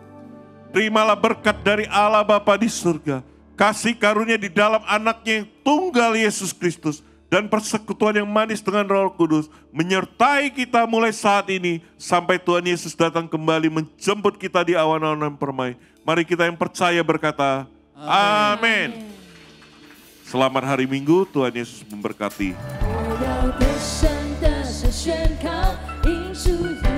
Terimalah berkat dari Allah Bapa di surga, kasih karunia di dalam anaknya yang tunggal Yesus Kristus, dan persekutuan yang manis dengan Roh Kudus menyertai kita mulai saat ini sampai Tuhan Yesus datang kembali menjemput kita di awan-awan permai. Mari kita yang percaya berkata, Amin. Selamat hari Minggu, Tuhan Yesus memberkati. 我要对神的神宣告，因主。